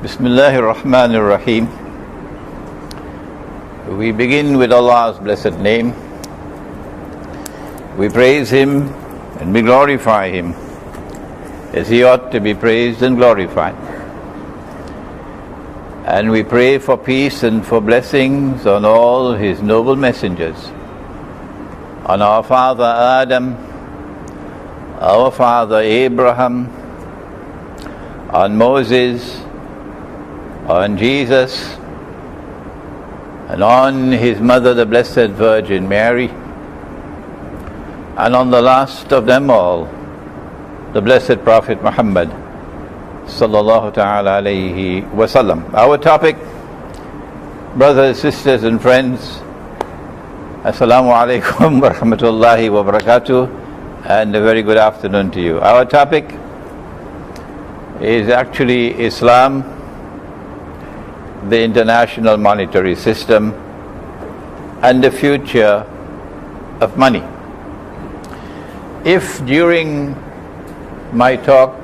Bismillahir Rahmanir Rahim. We begin with Allah's blessed name. We praise Him and we glorify Him as He ought to be praised and glorified. And we pray for peace and for blessings on all His noble messengers, on our father Adam, our father Abraham, on Moses, on Jesus, and on His mother, the Blessed Virgin Mary, and on the last of them all, the Blessed Prophet Muhammad sallallahu ta'ala alayhi wasallam. Our topic, brothers, sisters and friends, Assalamu alaikum wa rahmatullahi wa barakatuh, and a very good afternoon to you. Our topic is actually Islam, the international monetary system, and the future of money. If during my talk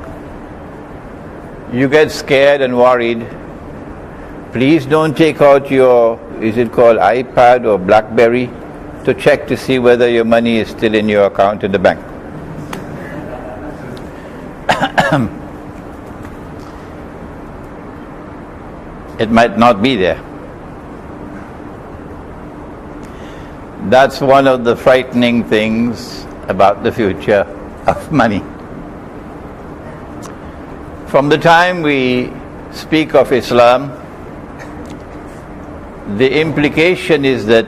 you get scared and worried, please don't take out your, is it called iPad or BlackBerry, to check to see whether your money is still in your account in the bank. It might not be there. That's one of the frightening things about the future of money. From the time we speak of Islam, the implication is that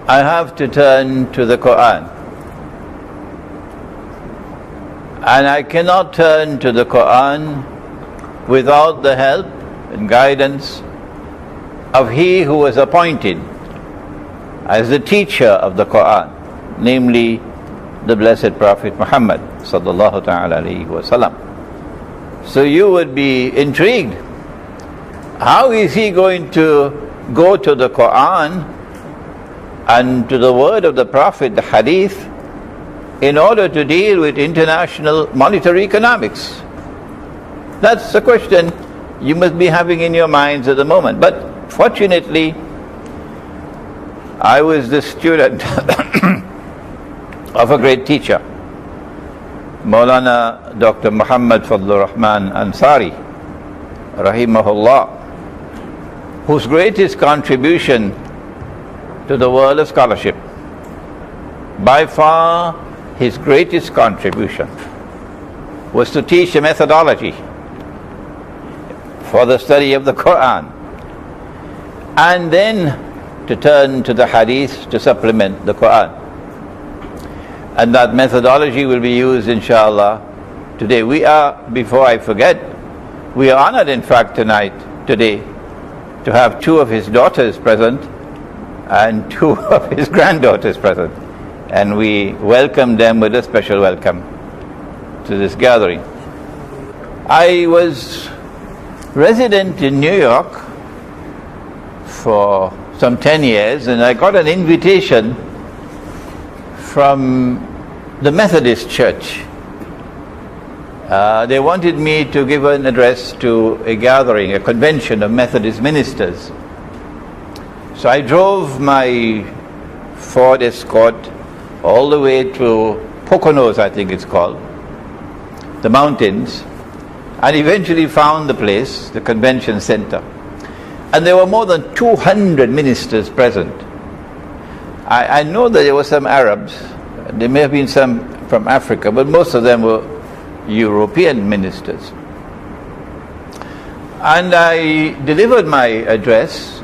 I have to turn to the Quran. And I cannot turn to the Quran without the help and guidance of He who was appointed as the teacher of the Quran, namely the Blessed Prophet Muhammad sallallahu ta'ala alayhi wasallam. So you would be intrigued. How is he going to go to the Quran and to the word of the Prophet, the Hadith, in order to deal with international monetary economics? That's the question you must be having in your minds at the moment. But fortunately, I was the student of a great teacher, Maulana Dr. Muhammad Fadlur Rahman Ansari, rahimahullah, whose greatest contribution to the world of scholarship, by far his greatest contribution, was to teach a methodology for the study of the Quran, and then to turn to the Hadith to supplement the Quran. And that methodology will be used, inshallah, today. We are, before I forget, we are honored, in fact, today, to have two of his daughters present and two of his granddaughters present. And we welcome them with a special welcome to this gathering. I was resident in New York for some 10 years, and I got an invitation from the Methodist Church. They wanted me to give an address to a gathering, a convention of Methodist ministers. So I drove my Ford Escort all the way to Poconos, I think it's called, the mountains, and eventually found the place, the convention center. And there were more than 200 ministers present. I know that there were some Arabs, there may have been some from Africa, but most of them were European ministers. And I delivered my address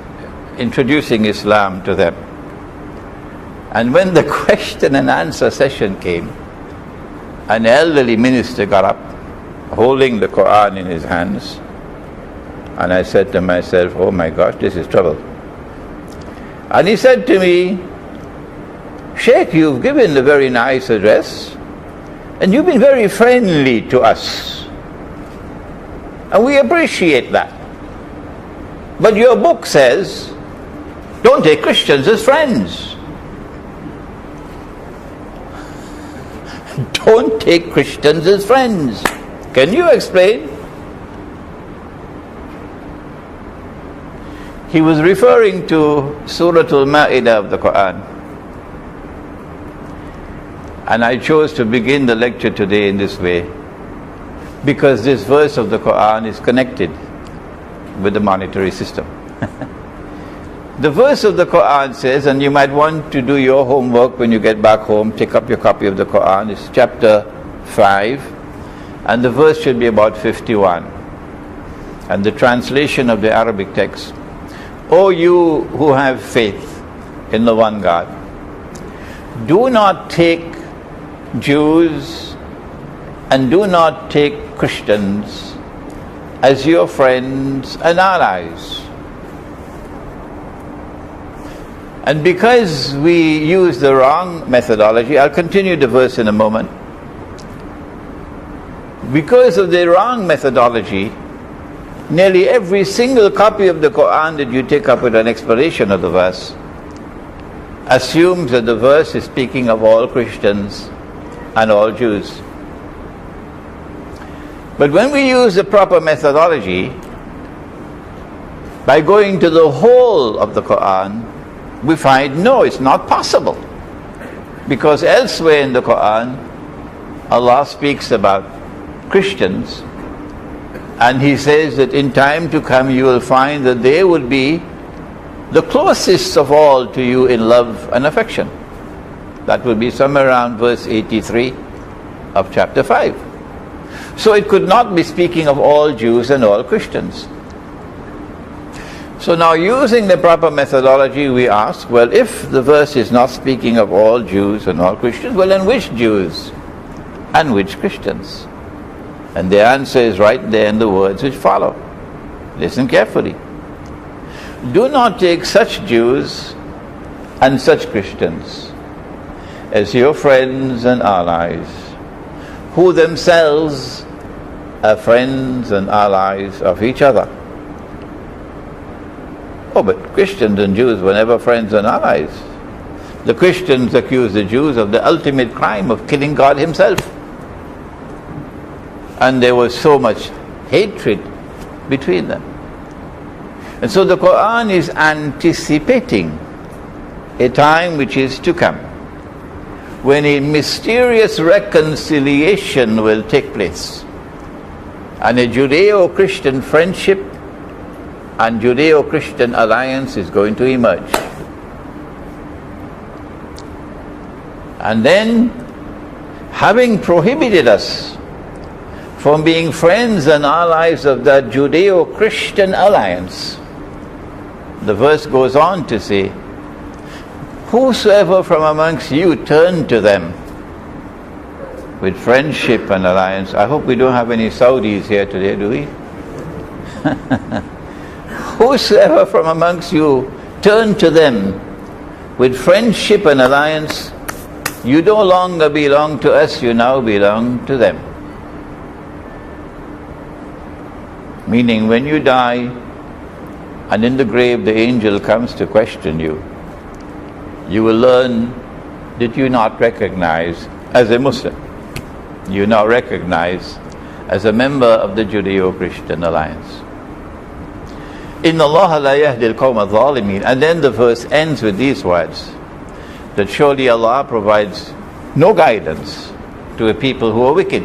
introducing Islam to them. And when the question and answer session came, an elderly minister got up, holding the Quran in his hands, and I said to myself, oh my gosh, this is trouble. And he said to me, Sheikh, you've given a very nice address, and you've been very friendly to us, and we appreciate that. But your book says, don't take Christians as friends. Don't take Christians as friends. Can you explain? He was referring to Surah Al-Ma'idah of the Quran. And I chose to begin the lecture today in this way because this verse of the Quran is connected with the monetary system. The verse of the Quran says, and you might want to do your homework when you get back home, take up your copy of the Quran, it's chapter 5, and the verse should be about 51. And the translation of the Arabic text, O you who have faith in the one God, do not take Jews and do not take Christians as your friends and allies. And because we use the wrong methodology, I'll continue the verse in a moment. Because of the wrong methodology, nearly every single copy of the Quran that you take up with an explanation of the verse assumes that the verse is speaking of all Christians and all Jews. But when we use the proper methodology, by going to the whole of the Quran, we find, no, it's not possible. Because elsewhere in the Quran, Allah speaks about Christians, and He says that in time to come you will find that they would be the closest of all to you in love and affection. That would be somewhere around verse 83 of chapter 5. So it could not be speaking of all Jews and all Christians. So now, using the proper methodology, we ask, well, if the verse is not speaking of all Jews and all Christians, well, then which Jews and which Christians? And the answer is right there in the words which follow. Listen carefully. Do not take such Jews and such Christians as your friends and allies, who themselves are friends and allies of each other. Oh, but Christians and Jews were never friends and allies. The Christians accused the Jews of the ultimate crime of killing God Himself. And there was so much hatred between them. And so the Quran is anticipating a time which is to come, when a mysterious reconciliation will take place, and a Judeo-Christian friendship and Judeo-Christian alliance is going to emerge. And then, having prohibited us from being friends and allies of that Judeo-Christian alliance, the verse goes on to say, whosoever from amongst you turn to them with friendship and alliance. I hope we don't have any Saudis here today, do we? Whosoever from amongst you turn to them with friendship and alliance, you no longer belong to us, you now belong to them. Meaning, when you die and in the grave the angel comes to question you, you will learn that you not recognize as a Muslim. You now recognize as a member of the Judeo-Christian alliance. Inna Allah la yahdi al-qawm al-zalimin. And then the verse ends with these words, that surely Allah provides no guidance to a people who are wicked,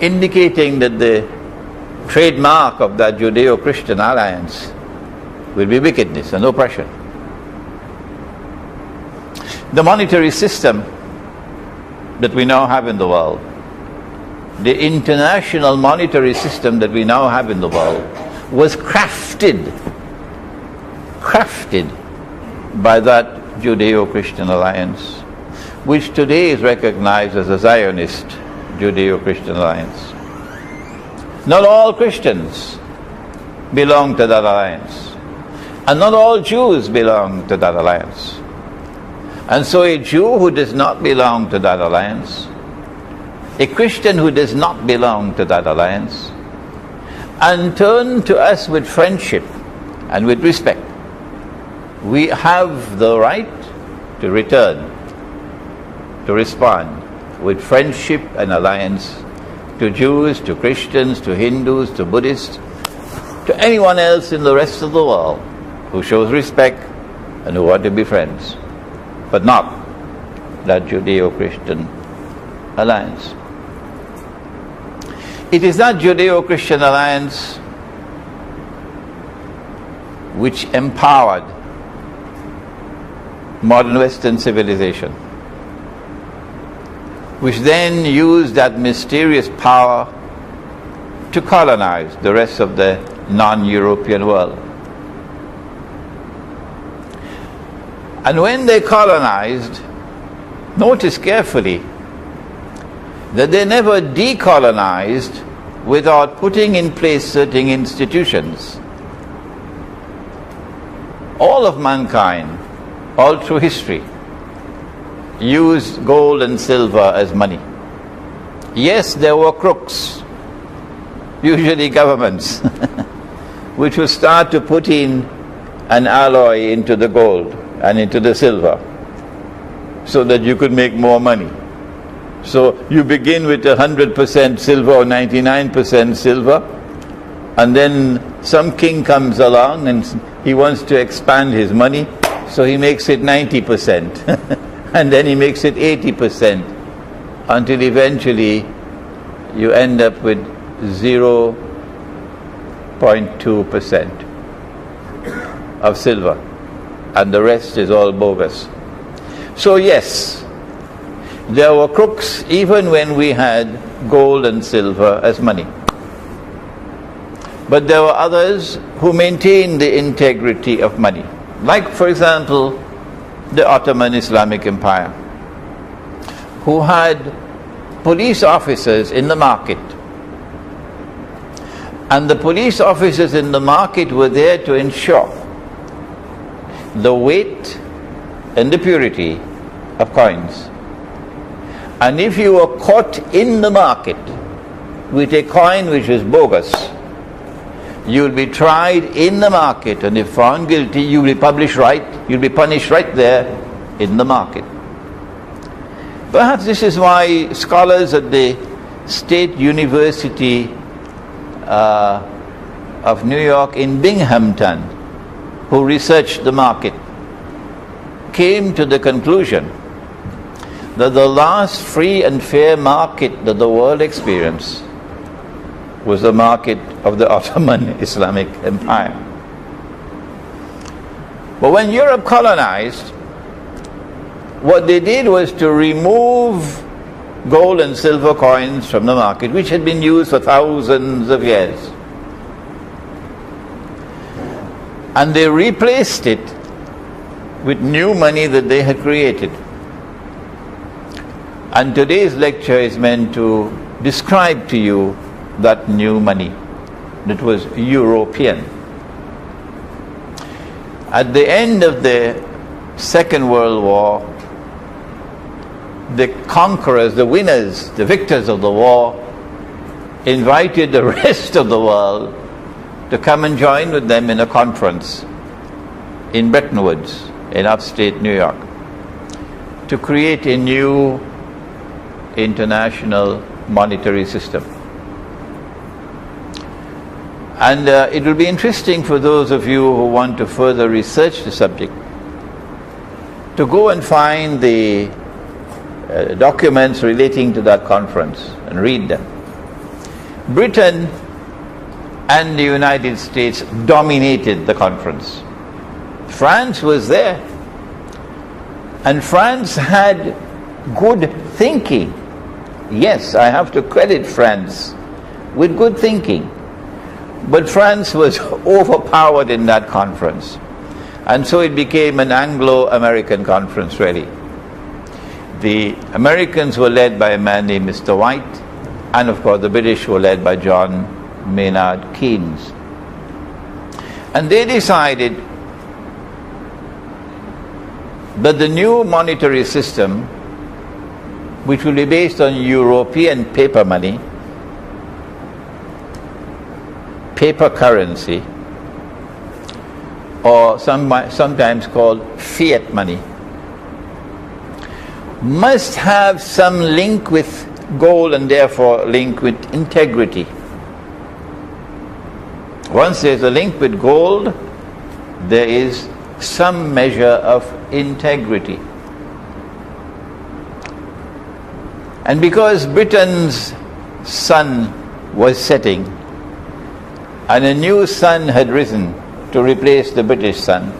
indicating that the trademark of that Judeo-Christian alliance will be wickedness and oppression. The monetary system that we now have in the world, the international monetary system that we now have in the world, was crafted by that Judeo-Christian alliance, which today is recognized as a Zionist Judeo-Christian alliance. Not all Christians belong to that alliance, and not all Jews belong to that alliance. And so a Jew who does not belong to that alliance, a Christian who does not belong to that alliance, and turn to us with friendship and with respect, we have the right to return, to respond with friendship and alliance to Jews, to Christians, to Hindus, to Buddhists, to anyone else in the rest of the world who shows respect and who want to be friends, but not that Judeo-Christian alliance. It is that Judeo-Christian alliance which empowered modern Western civilization, which then used that mysterious power to colonize the rest of the non-European world. And when they colonized, notice carefully that they never decolonized without putting in place certain institutions. All of mankind, all through history, used gold and silver as money. Yes, there were crooks, usually governments, which would start to put in an alloy into the gold and into the silver so that you could make more money. So you begin with 100% silver or 99% silver, and then some king comes along and he wants to expand his money, so he makes it 90%, and then he makes it 80%, until eventually you end up with 0.2% of silver, and the rest is all bogus. So yes, there were crooks even when we had gold and silver as money. But there were others who maintained the integrity of money. Like, for example, the Ottoman Islamic Empire, who had police officers in the market. And the police officers in the market were there to ensure the weight and the purity of coins. And if you were caught in the market with a coin which was bogus, you will be tried in the market, and if found guilty, you will be punished right there in the market. Perhaps this is why scholars at the State University of New York in Binghamton, who researched the market, came to the conclusion that the last free and fair market that the world experienced was the market of the Ottoman Islamic Empire. But when Europe colonized, what they did was to remove gold and silver coins from the market, which had been used for thousands of years. And they replaced it with new money that they had created. And today's lecture is meant to describe to you that new money that was European. At the end of the Second World War, the conquerors, the winners, the victors of the war invited the rest of the world to come and join with them in a conference in Bretton Woods in upstate New York to create a new international monetary system. And it will be interesting for those of you who want to further research the subject to go and find the documents relating to that conference and read them. Britain and the United States dominated the conference. France was there, and France had good thinking. Yes, I have to credit France with good thinking. But France was overpowered in that conference. And so it became an Anglo-American conference, really. The Americans were led by a man named Mr. White, and of course the British were led by John Maynard Keynes. And they decided that the new monetary system, which will be based on European paper money, paper currency, or sometimes called fiat money, must have some link with gold and therefore link with integrity. Once there's a link with gold, there is some measure of integrity. And because Britain's sun was setting and a new sun had risen to replace the British sun,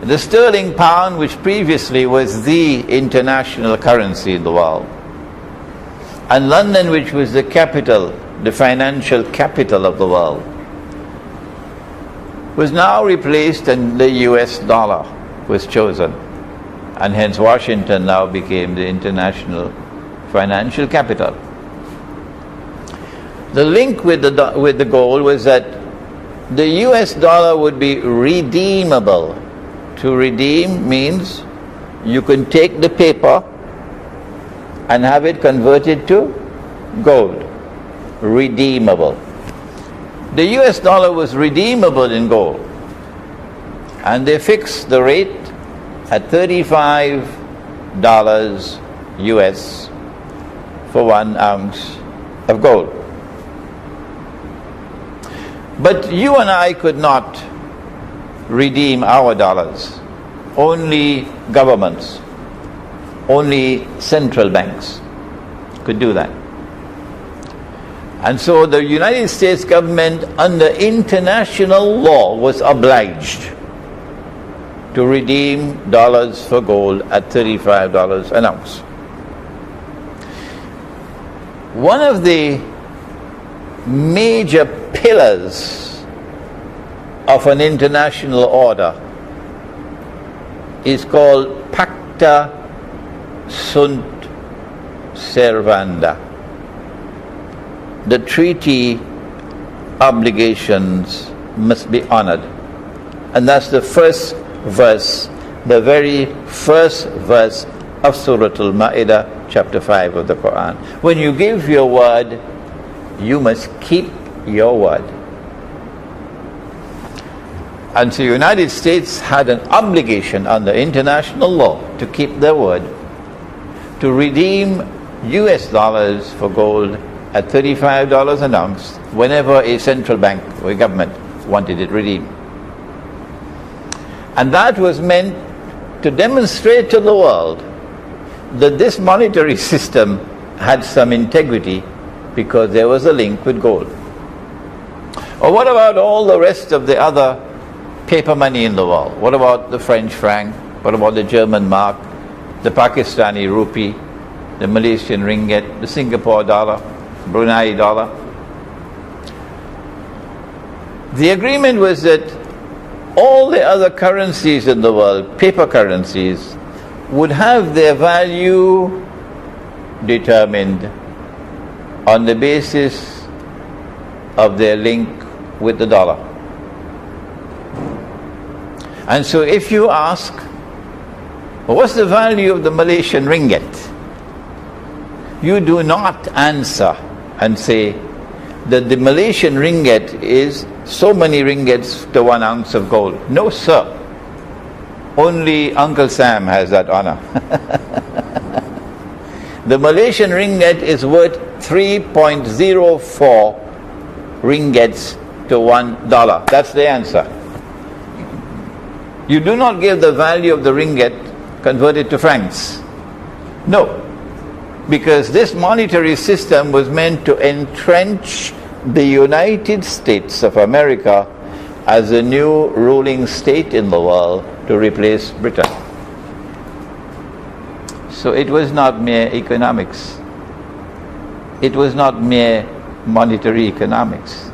the sterling pound, which previously was the international currency in the world, and London, which was the capital, the financial capital of the world, was now replaced, and the US dollar was chosen. And hence Washington now became the international financial capital. The link with the gold was that the US dollar would be redeemable. To redeem means you can take the paper and have it converted to gold. Redeemable. The US dollar was redeemable in gold, and they fixed the rate at $35 US for 1 ounce of gold. But you and I could not redeem our dollars. Only governments, only central banks could do that. And so the United States government, under international law, was obliged to redeem dollars for gold at $35 an ounce. One of the major pillars of an international order is called Pacta Sunt Servanda. The treaty obligations must be honored. And that's the first verse, the very first verse of Surah Al-Ma'idah, chapter 5 of the Quran. When you give your word, you must keep your word. And so the United States had an obligation under international law to keep their word, to redeem US dollars for gold at $35 an ounce whenever a central bank or a government wanted it redeemed. And that was meant to demonstrate to the world that this monetary system had some integrity because there was a link with gold. Or what about all the rest of the other paper money in the world? What about the French franc? What about the German mark, the Pakistani rupee, the Malaysian ringgit, the Singapore dollar, Brunei dollar? The agreement was that all the other currencies in the world, paper currencies, would have their value determined on the basis of their link with the dollar. And so if you ask, well, what's the value of the Malaysian ringgit? You do not answer and say that the Malaysian ringgit is so many ringgits to 1 ounce of gold. No, sir. Only Uncle Sam has that honor. The Malaysian ringgit is worth 3.04 ringgits to $1. That's the answer. You do not give the value of the ringgit converted to francs. No. Because this monetary system was meant to entrench the United States of America as a new ruling state in the world to replace Britain. So it was not mere economics. It was not mere monetary economics.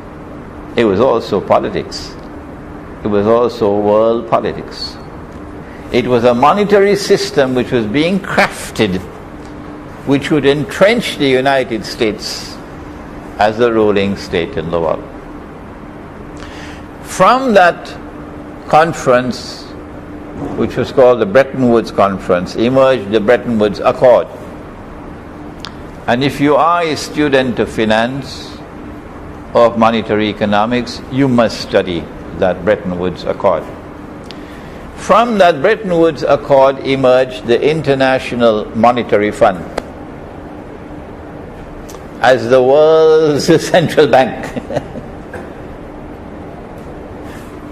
It was also politics. It was also world politics. It was a monetary system which was being crafted, which would entrench the United States as the ruling state in the world. From that conference, which was called the Bretton Woods Conference, emerged the Bretton Woods Accord. And if you are a student of finance or of monetary economics, you must study that Bretton Woods Accord. From that Bretton Woods Accord emerged the International Monetary Fund as the world's central bank.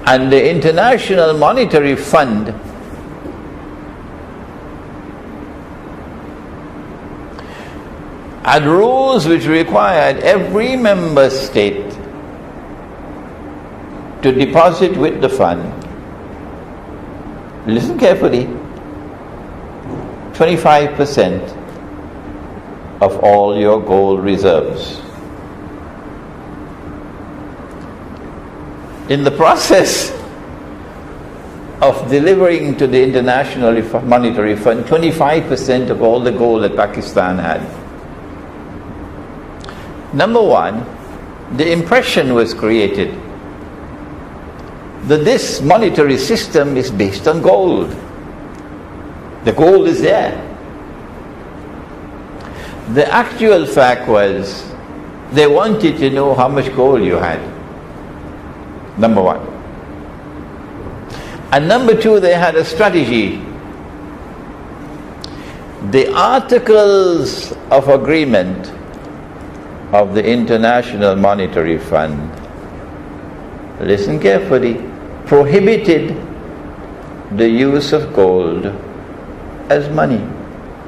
And the International Monetary Fund had rules which required every member state to deposit with the fund, listen carefully, 25% of all your gold reserves. In the process of delivering to the International Monetary Fund 25% of all the gold that Pakistan had, number one, the impression was created that this monetary system is based on gold. The gold is there. The actual fact was they wanted to know how much gold you had. Number one. And number two, they had a strategy. The Articles of Agreement of the International Monetary Fund, listen carefully, prohibited the use of gold as money.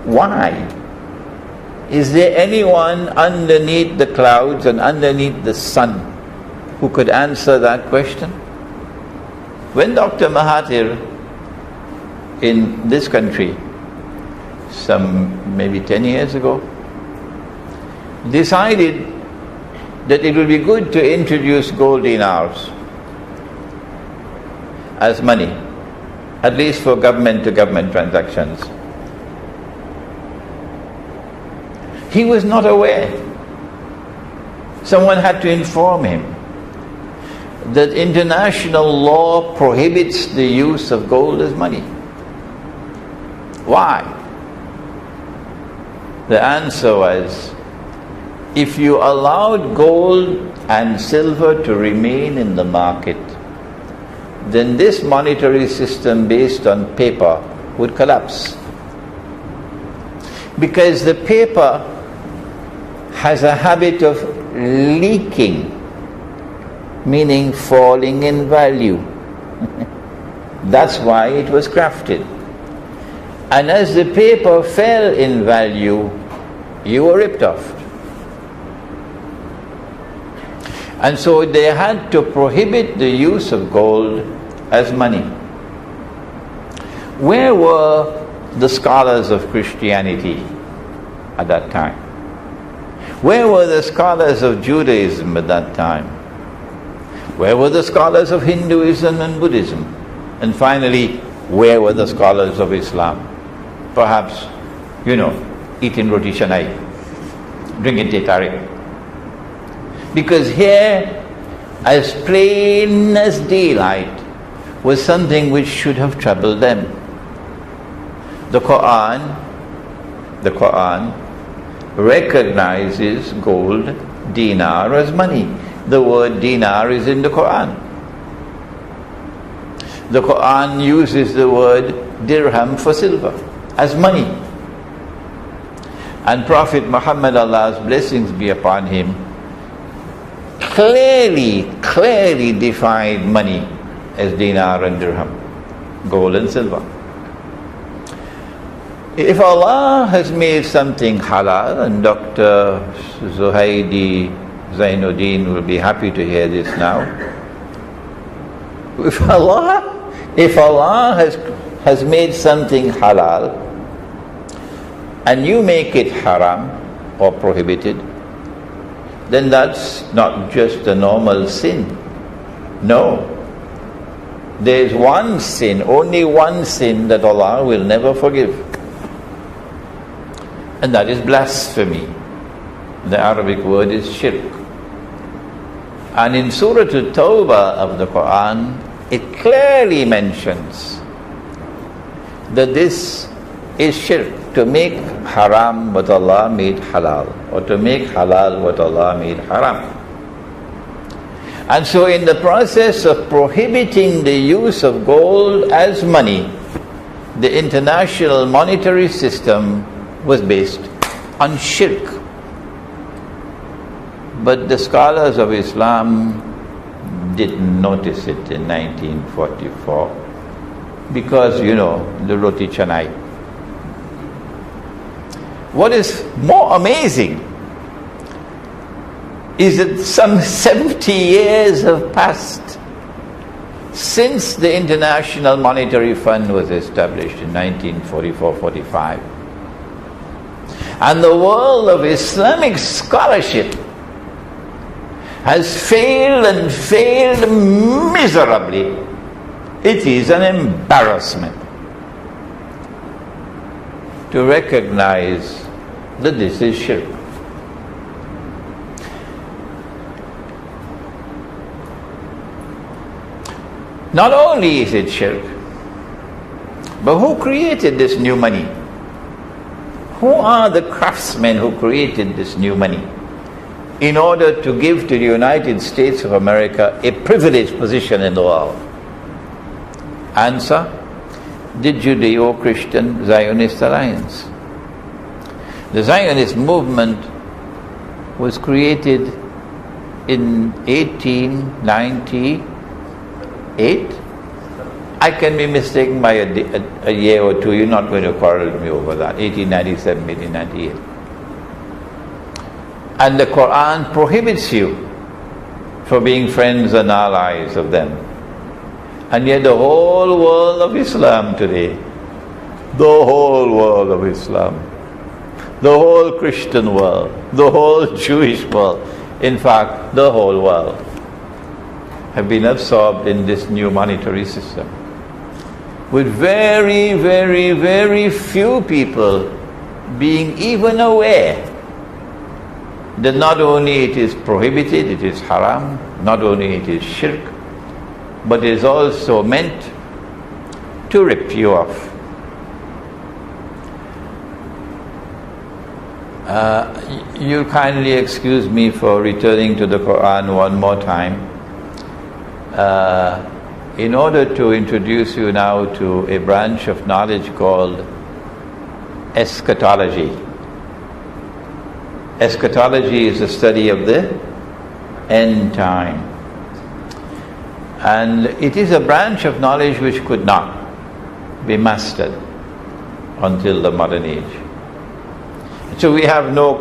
Why? Is there anyone underneath the clouds and underneath the sun who could answer that question? When Dr. Mahathir in this country, some maybe 10 years ago, decided that it would be good to introduce gold dinars as money, at least for government-to-government transactions. He was not aware. Someone had to inform him that international law prohibits the use of gold as money. Why? The answer was, if you allowed gold and silver to remain in the market, then this monetary system based on paper would collapse. Because the paper has a habit of leaking, meaning falling in value. That's why it was crafted. And as the paper fell in value, you were ripped off. And so they had to prohibit the use of gold as money. Where were the scholars of Christianity at that time? Where were the scholars of Judaism at that time? Where were the scholars of Hinduism and Buddhism? And finally, where were the scholars of Islam? Perhaps, eating roti shanai, drinking teh tarik. Because here, as plain as daylight, was something which should have troubled them. The Quran recognizes gold, dinar, as money. The word dinar is in the Quran. The Quran uses the word dirham for silver, as money. And Prophet Muhammad, Allah's blessings be upon him, clearly defined money as dinar and dirham, gold and silver. If Allah has made something halal, and Dr. Zuhaidi Zainuddin will be happy to hear this now. If Allah has made something halal and you make it haram or prohibited, then that's not just a normal sin. No. There's one sin, only one sin that Allah will never forgive. And that is blasphemy. The Arabic word is shirk. And in Surah At-Tawbah of the Quran, it clearly mentions that this is shirk, to make haram what Allah made halal, or to make halal what Allah made haram. And so in the process of prohibiting the use of gold as money, the international monetary system was based on shirk. But the scholars of Islam didn't notice it in 1944 because, the roti canai. What is more amazing is that some 70 years have passed since the International Monetary Fund was established in 1944-45. And the world of Islamic scholarship has failed and failed miserably. It is an embarrassment to recognize that this is shirk. Not only is it shirk, but who created this new money? Who are the craftsmen who created this new money in order to give to the United States of America a privileged position in the world? Answer: the Judeo-Christian Zionist Alliance. The Zionist movement was created in 1898. I can be mistaken by a year or two. You're not going to quarrel with me over that. 1897, 1898. And the Quran prohibits you from being friends and allies of them. And yet the whole world of Islam today, the whole world of Islam, the whole Christian world, the whole Jewish world, in fact, the whole world, have been absorbed in this new monetary system, with very, very, very few people being even aware that not only it is prohibited, it is haram, not only it is shirk, but it is also meant to rip you off. You'll kindly excuse me for returning to the Quran one more time, in order to introduce you now to a branch of knowledge called eschatology. Eschatology is the study of the end time. And it is a branch of knowledge which could not be mastered until the modern age. So we have no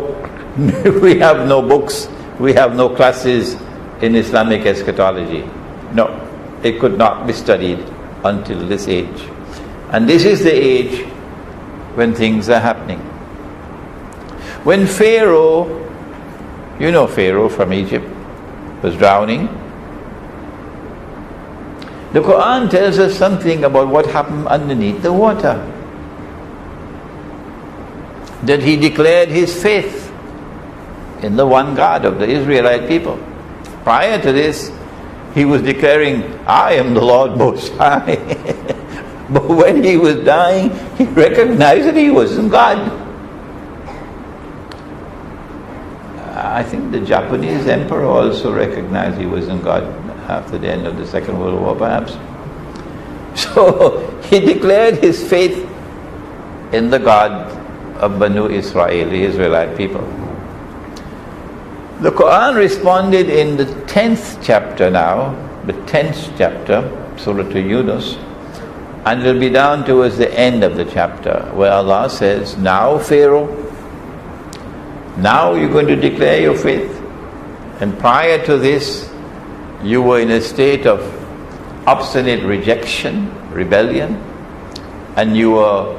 books, we have no classes in Islamic eschatology. No, it could not be studied until this age. And this is the age when things are happening. When Pharaoh, Pharaoh from Egypt, was drowning, the Quran tells us something about what happened underneath the water. That he declared his faith in the one God of the Israelite people. Prior to this, he was declaring, I am the Lord Most High. But when he was dying, he recognized that he wasn't God. I think the Japanese emperor also recognized he wasn't God after the end of the Second World War, perhaps. So he declared his faith in the God of Banu Israel, the Israelite people. The Quran responded in the 10th chapter now, the 10th chapter, Surah Yunus, and it will be down towards the end of the chapter, where Allah says, now Pharaoh, now you're going to declare your faith. And prior to this, you were in a state of obstinate rejection, rebellion, and you were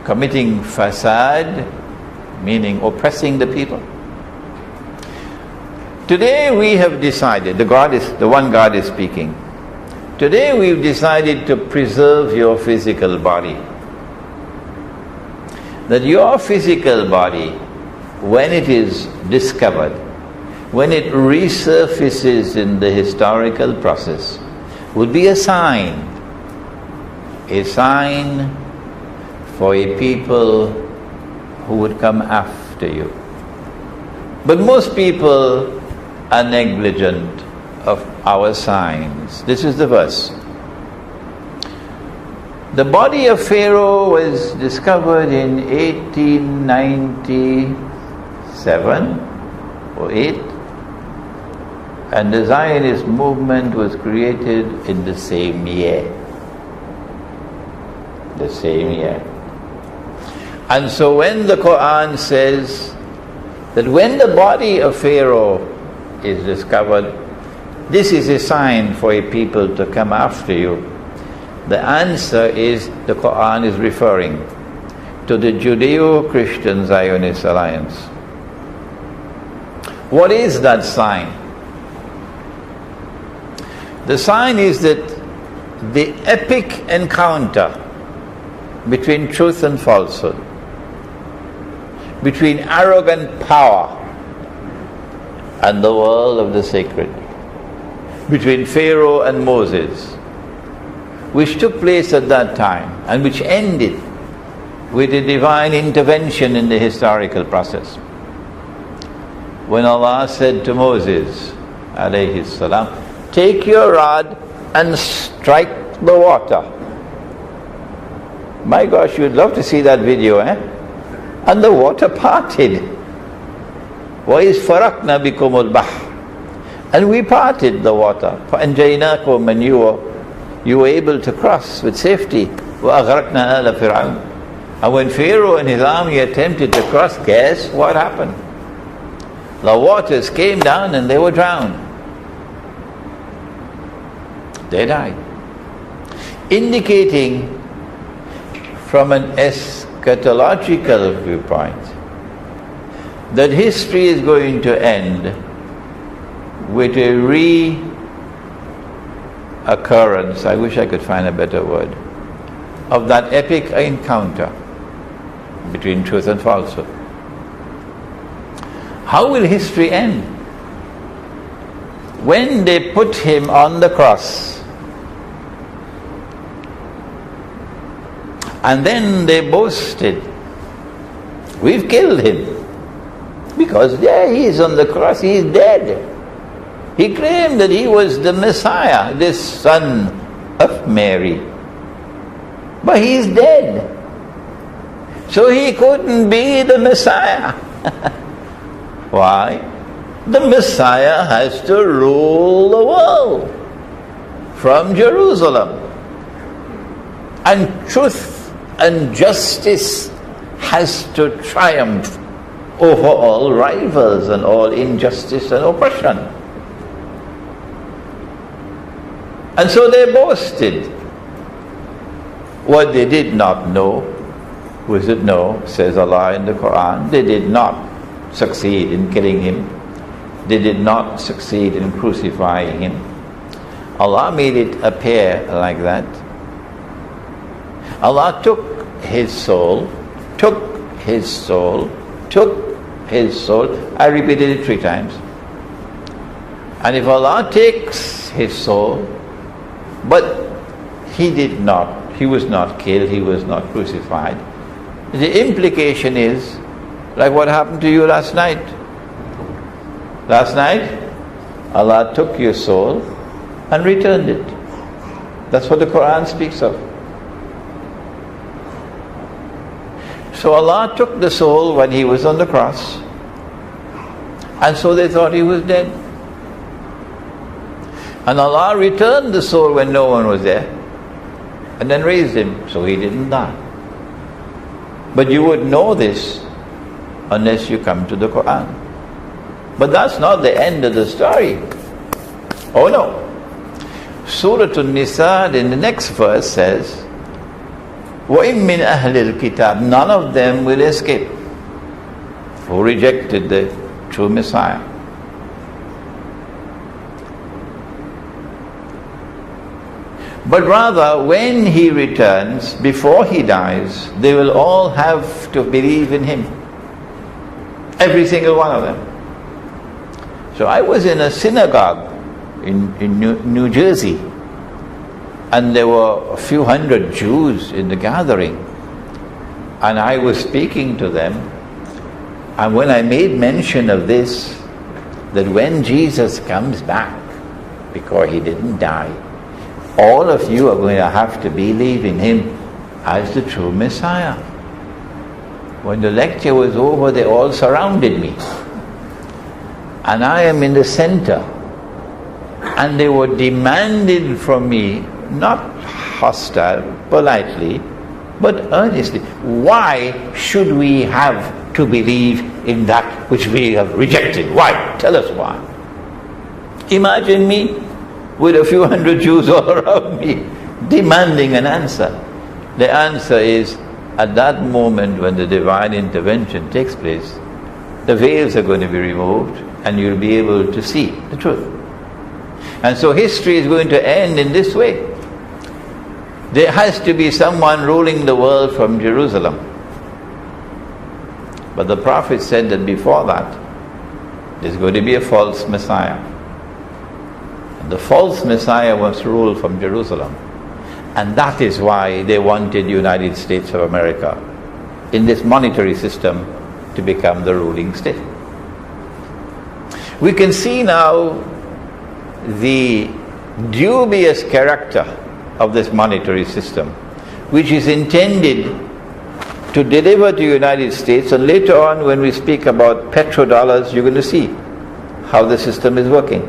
committing fasad, meaning oppressing the people. Today we have decided, the one God is speaking. Today we've decided to preserve your physical body. That your physical body, when it is discovered, when it resurfaces in the historical process, will be a sign for a people who would come after you. But most people are negligent of our signs. This is the verse. The body of Pharaoh was discovered in 1897 or 8. And the Zionist movement was created in the same year. The same year. And so when the Quran says that when the body of Pharaoh is discovered, this is a sign for a people to come after you, the answer is the Quran is referring to the Judeo-Christian Zionist alliance. What is that sign? The sign is that the epic encounter between truth and falsehood, between arrogant power and the world of the sacred, between Pharaoh and Moses, which took place at that time and which ended with a divine intervention in the historical process. When Allah said to Moses, alayhi salam, take your rod and strike the water. My gosh, you'd love to see that video, eh? And the water parted. وَإِذْ فَرَقْنَا بِكُمُ الْبَحْرَ. And we parted the water. فَأَنْجَيْنَاكُمْ, and you were able to cross with safety. وَأَغْرَقْنَا آلَ فِرْعَوْنَ. And when Pharaoh and his army attempted to cross, guess what happened? The waters came down and they were drowned. They died. Indicating from an eschatological viewpoint that history is going to end with a reoccurrence, I wish I could find a better word, of that epic encounter between truth and falsehood. How will history end? When they put him on the cross, and then they boasted, we've killed him. Because there he is on the cross, he is dead. He claimed that he was the Messiah, this son of Mary. But he is dead. So he couldn't be the Messiah. Why? The Messiah has to rule the world from Jerusalem. And truth and justice has to triumph over all rivals and all injustice and oppression. And so they boasted. What they did not know was that no, says Allah in the Quran, they did not succeed in killing him. They did not succeed in crucifying him. Allah made it appear like that. Allah took his soul. I repeated it 3 times. And if Allah takes his soul, but he was not killed, he was not crucified, the implication is like what happened to you last night. Last night, Allah took your soul and returned it. That's what the Quran speaks of. So Allah took the soul when he was on the cross, and so they thought he was dead. And Allah returned the soul when no one was there, and then raised him, so he didn't die. But you would know this unless you come to the Quran. But that's not the end of the story. Oh no. Surah An-Nisa in the next verse says, وَإِن مِّنْ أَهْلِ الْكِتَابِ, none of them will escape who rejected the true Messiah. But rather, when he returns, before he dies, they will all have to believe in him. Every single one of them. So I was in a synagogue in New Jersey, and there were a few hundred Jews in the gathering, and I was speaking to them, and when I made mention of this, that when Jesus comes back, because he didn't die, all of you are going to have to believe in him as the true Messiah. When the lecture was over, they all surrounded me, and I am in the center And they were demanding from me, not hostile, politely, but earnestly, why should we have to believe in that which we have rejected? Why? Tell us why. Imagine me with a few hundred Jews all around me demanding an answer. The answer is, at that moment when the divine intervention takes place, the veils are going to be removed and you'll be able to see the truth. And so history is going to end in this way. There has to be someone ruling the world from Jerusalem. But the prophet said that before that, there's going to be a false Messiah. And the false Messiah must rule from Jerusalem. And that is why they wanted the United States of America in this monetary system to become the ruling state. We can see now the dubious character of this monetary system, which is intended to deliver to the United States, and later on when we speak about petrodollars, you're going to see how the system is working.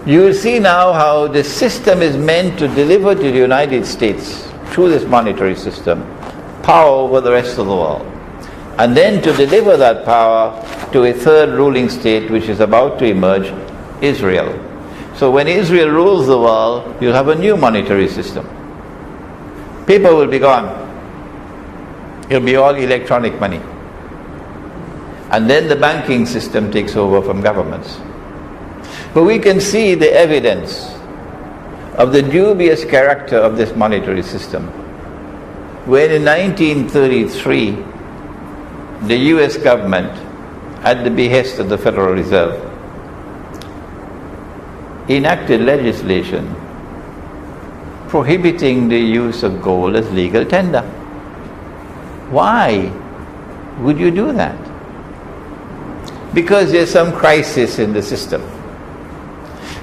You will see now how the system is meant to deliver to the United States, through this monetary system, power over the rest of the world. And then to deliver that power to a third ruling state which is about to emerge, Israel. So when Israel rules the world, you'll have a new monetary system. Paper will be gone. It'll be all electronic money. And then the banking system takes over from governments. But we can see the evidence of the dubious character of this monetary system. When in 1933, the US government, at the behest of the Federal Reserve, enacted legislation prohibiting the use of gold as legal tender. Why would you do that? Because there's some crisis in the system.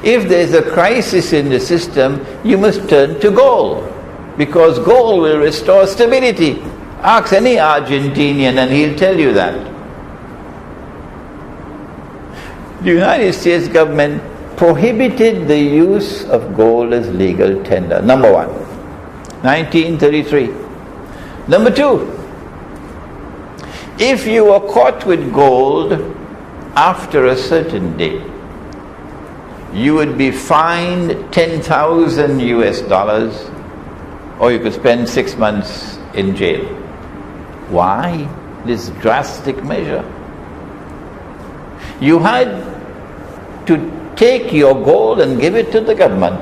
If there's a crisis in the system, you must turn to gold, because gold will restore stability. Ask any Argentinian and he'll tell you that. The United States government prohibited the use of gold as legal tender. Number one, 1933. Number two, if you were caught with gold after a certain date, you would be fined 10,000 US dollars, or you could spend 6 months in jail. Why this drastic measure? You had to take your gold and give it to the government,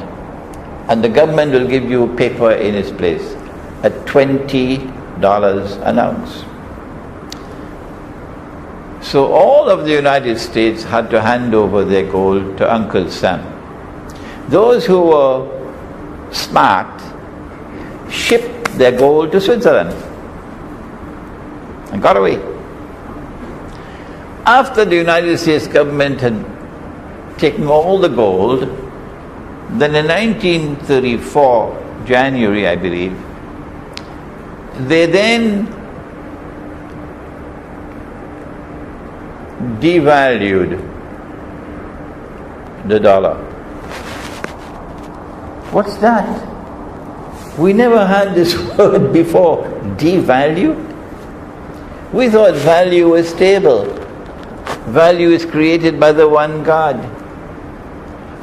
and the government will give you paper in its place at $20 an ounce. So all of the United States had to hand over their gold to Uncle Sam. Those who were smart shipped their gold to Switzerland and got away. After the United States government had taken all the gold, then in 1934, January I believe, they then devalued the dollar. What's that? We never had this word before, devalue. We thought value was stable. Value is created by the one God.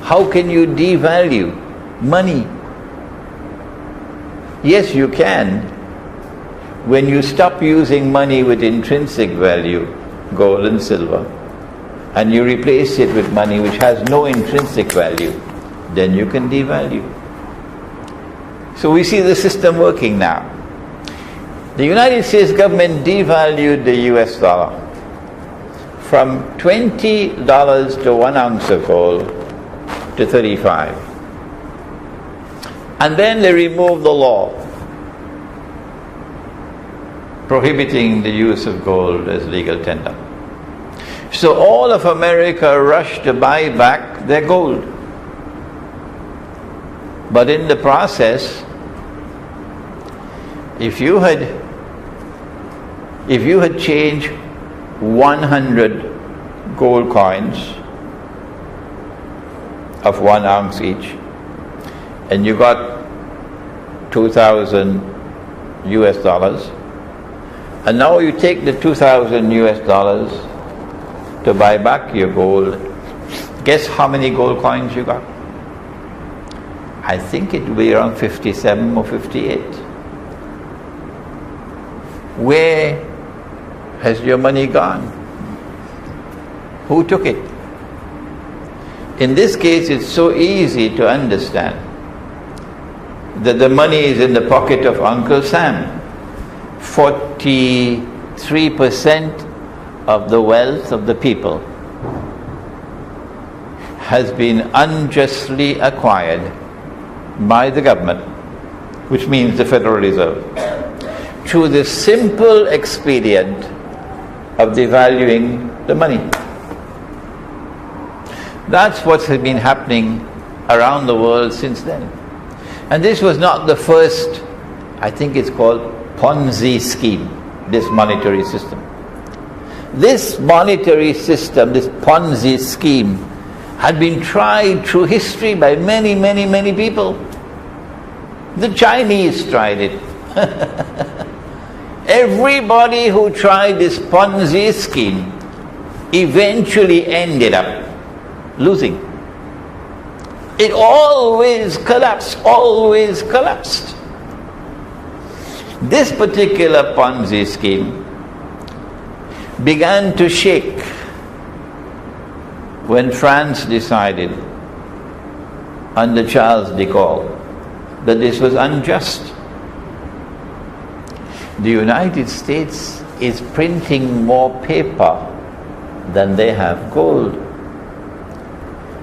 How can you devalue money? Yes, you can. When you stop using money with intrinsic value, gold and silver, and you replace it with money which has no intrinsic value, then you can devalue. So we see the system working now. The United States government devalued the US dollar from $20 to 1 ounce of gold to 35. And then they removed the law prohibiting the use of gold as legal tender. So all of America rushed to buy back their gold. But in the process, if you had changed 100 gold coins of 1 ounce each, and you got 2,000 US dollars, and now you take the 2,000 US dollars to buy back your gold. Guess how many gold coins you got? I think it will be around 57 or 58. Where has your money gone? Who took it? In this case, it's so easy to understand that the money is in the pocket of Uncle Sam. 43% of the wealth of the people has been unjustly acquired by the government, which means the Federal Reserve, through the simple expedient of devaluing the money. That's what has been happening around the world since then. And this was not the first, I think it's called Ponzi scheme, this monetary system. This monetary system, this Ponzi scheme, had been tried through history by many, many, many people. The Chinese tried it. Everybody who tried this Ponzi scheme eventually ended up losing. It always collapsed, always collapsed. This particular Ponzi scheme began to shake when France decided under Charles de Gaulle that this was unjust. The United States is printing more paper than they have gold.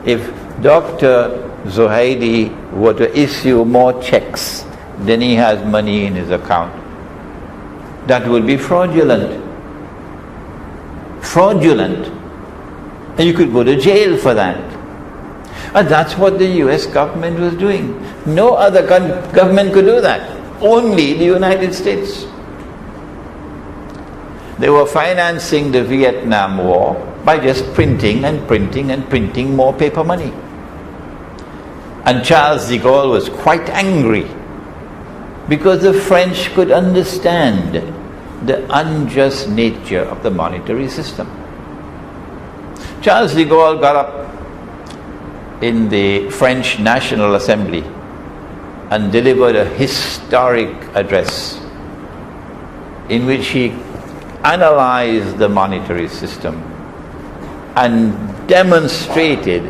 If Dr. Saoedi were to issue more checks than he has money in his account, that would be fraudulent. Fraudulent. And you could go to jail for that. And that's what the US government was doing. No other government could do that. Only the United States. They were financing the Vietnam War by just printing and printing and printing more paper money. And Charles de Gaulle was quite angry because the French could understand the unjust nature of the monetary system. Charles de Gaulle got up in the French National Assembly and delivered a historic address in which he analyzed the monetary system and demonstrated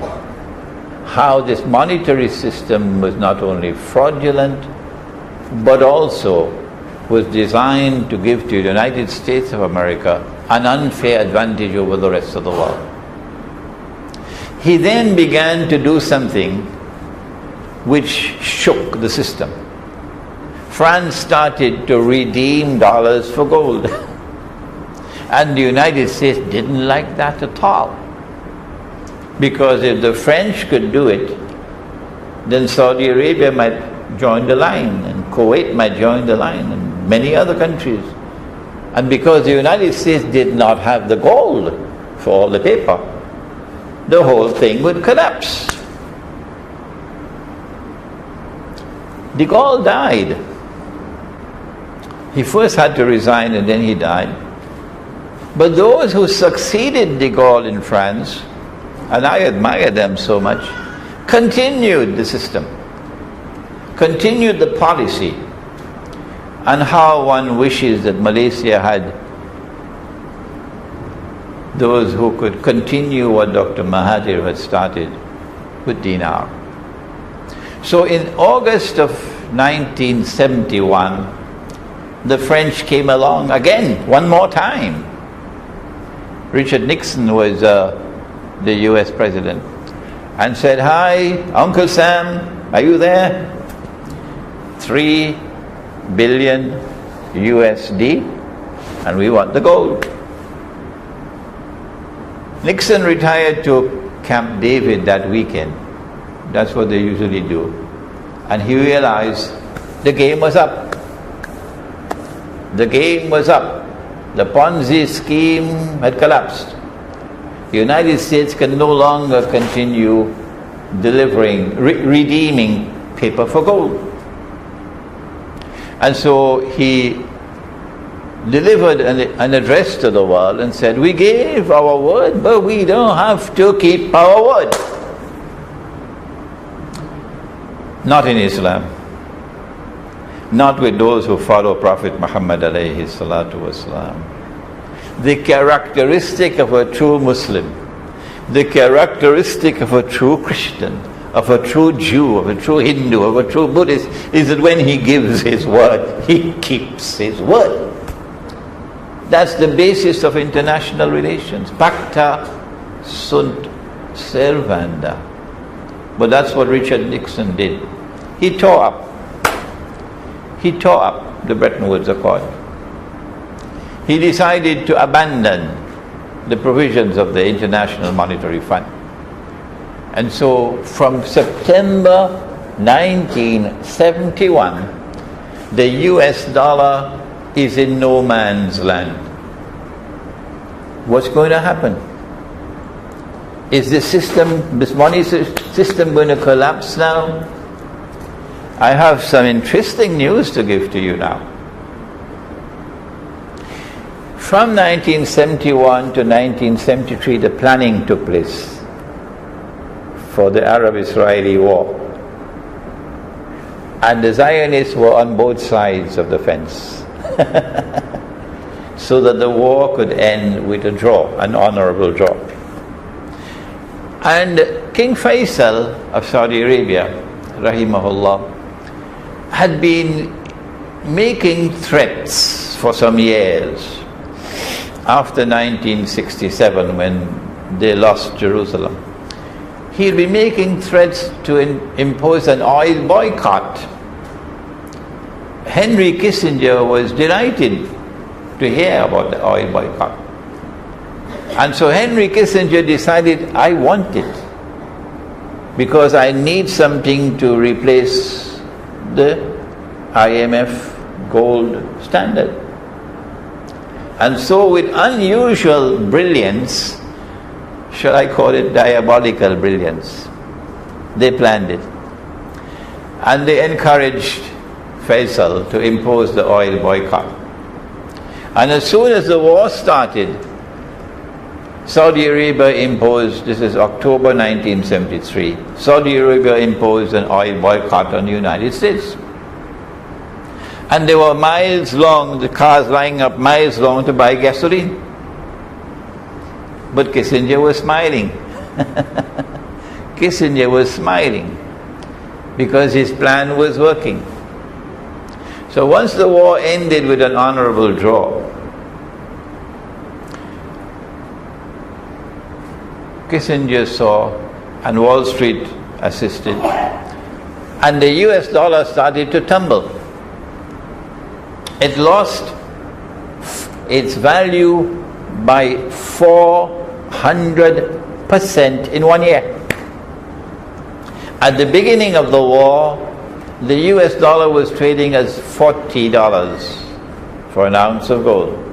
how this monetary system was not only fraudulent but also was designed to give to the United States of America an unfair advantage over the rest of the world. He then began to do something which shook the system. France started to redeem dollars for gold. And the United States didn't like that at all. Because if the French could do it, then Saudi Arabia might join the line, and Kuwait might join the line, and many other countries. And because the United States did not have the gold for all the paper, the whole thing would collapse. De Gaulle died. He first had to resign and then he died. But those who succeeded de Gaulle in France, and I admire them so much, continued the system, continued the policy. And how one wishes that Malaysia had those who could continue what Dr. Mahathir had started with dinar. So in August of 1971, the French came along again, one more time. Richard Nixon was the US president, and said, "Hi, Uncle Sam, are you there? 3 billion USD, and we want the gold." Nixon retired to Camp David that weekend. That's what they usually do. And he realized the game was up. The game was up. The Ponzi scheme had collapsed. The United States can no longer continue redeeming paper for gold. And so he delivered an address to the world and said, we gave our word, but we don't have to keep our word. Not in Islam. Not with those who follow Prophet Muhammad alayhi salatu wasalam. The characteristic of a true Muslim, the characteristic of a true Christian, of a true Jew, of a true Hindu, of a true Buddhist, is that when he gives his word, he keeps his word. That's the basis of international relations. Pacta sunt servanda. But that's what Richard Nixon did. He tore up the Bretton Woods Accord. He decided to abandon the provisions of the International Monetary Fund. And so from September 1971, the US dollar is in no man's land. What's going to happen? Is this money system going to collapse now? I have some interesting news to give to you now. From 1971 to 1973, the planning took place for the Arab-Israeli war. And the Zionists were on both sides of the fence. So that the war could end with a draw, an honorable draw. And King Faisal of Saudi Arabia, rahimahullah, had been making threats for some years after 1967 when they lost Jerusalem. He'd been making threats to impose an oil boycott. Henry Kissinger was delighted to hear about the oil boycott. And so Henry Kissinger decided, I want it because I need something to replace the IMF gold standard. And so with unusual brilliance, shall I call it diabolical brilliance, they planned it. And they encouraged Faisal to impose the oil boycott. And as soon as the war started, Saudi Arabia imposed, this is October 1973, Saudi Arabia imposed an oil boycott on the United States. And they were miles long, the cars lining up miles long to buy gasoline. But Kissinger was smiling. Kissinger was smiling because his plan was working. So once the war ended with an honorable draw, Kissinger saw, and Wall Street assisted, and the US dollar started to tumble. It lost its value by 400% in 1 year. At the beginning of the war, the US dollar was trading as $40 for an ounce of gold.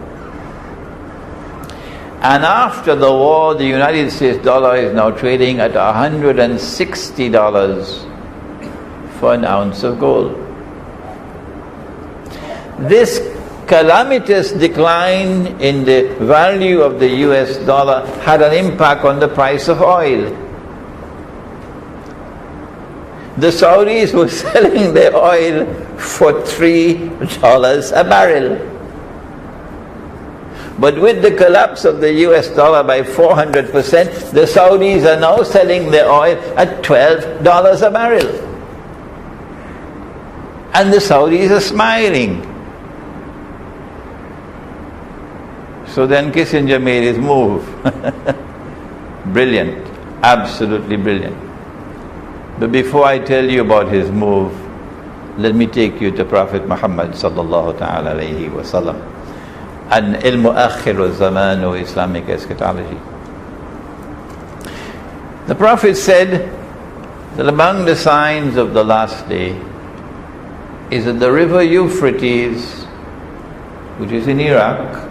And after the war, the United States dollar is now trading at $160 for an ounce of gold. This calamitous decline in the value of the US dollar had an impact on the price of oil. The Saudis were selling their oil for $3 a barrel. But with the collapse of the US dollar by 400%, the Saudis are now selling their oil at $12 a barrel. And the Saudis are smiling. So then Kissinger made his move. Brilliant, absolutely brilliant. But before I tell you about his move, let me take you to Prophet Muhammad sallallahu ta'ala alayhi wa sallam. And ilmu akhiru zaman or Islamic eschatology. The Prophet said that among the signs of the last day is that the river Euphrates, which is in Iraq,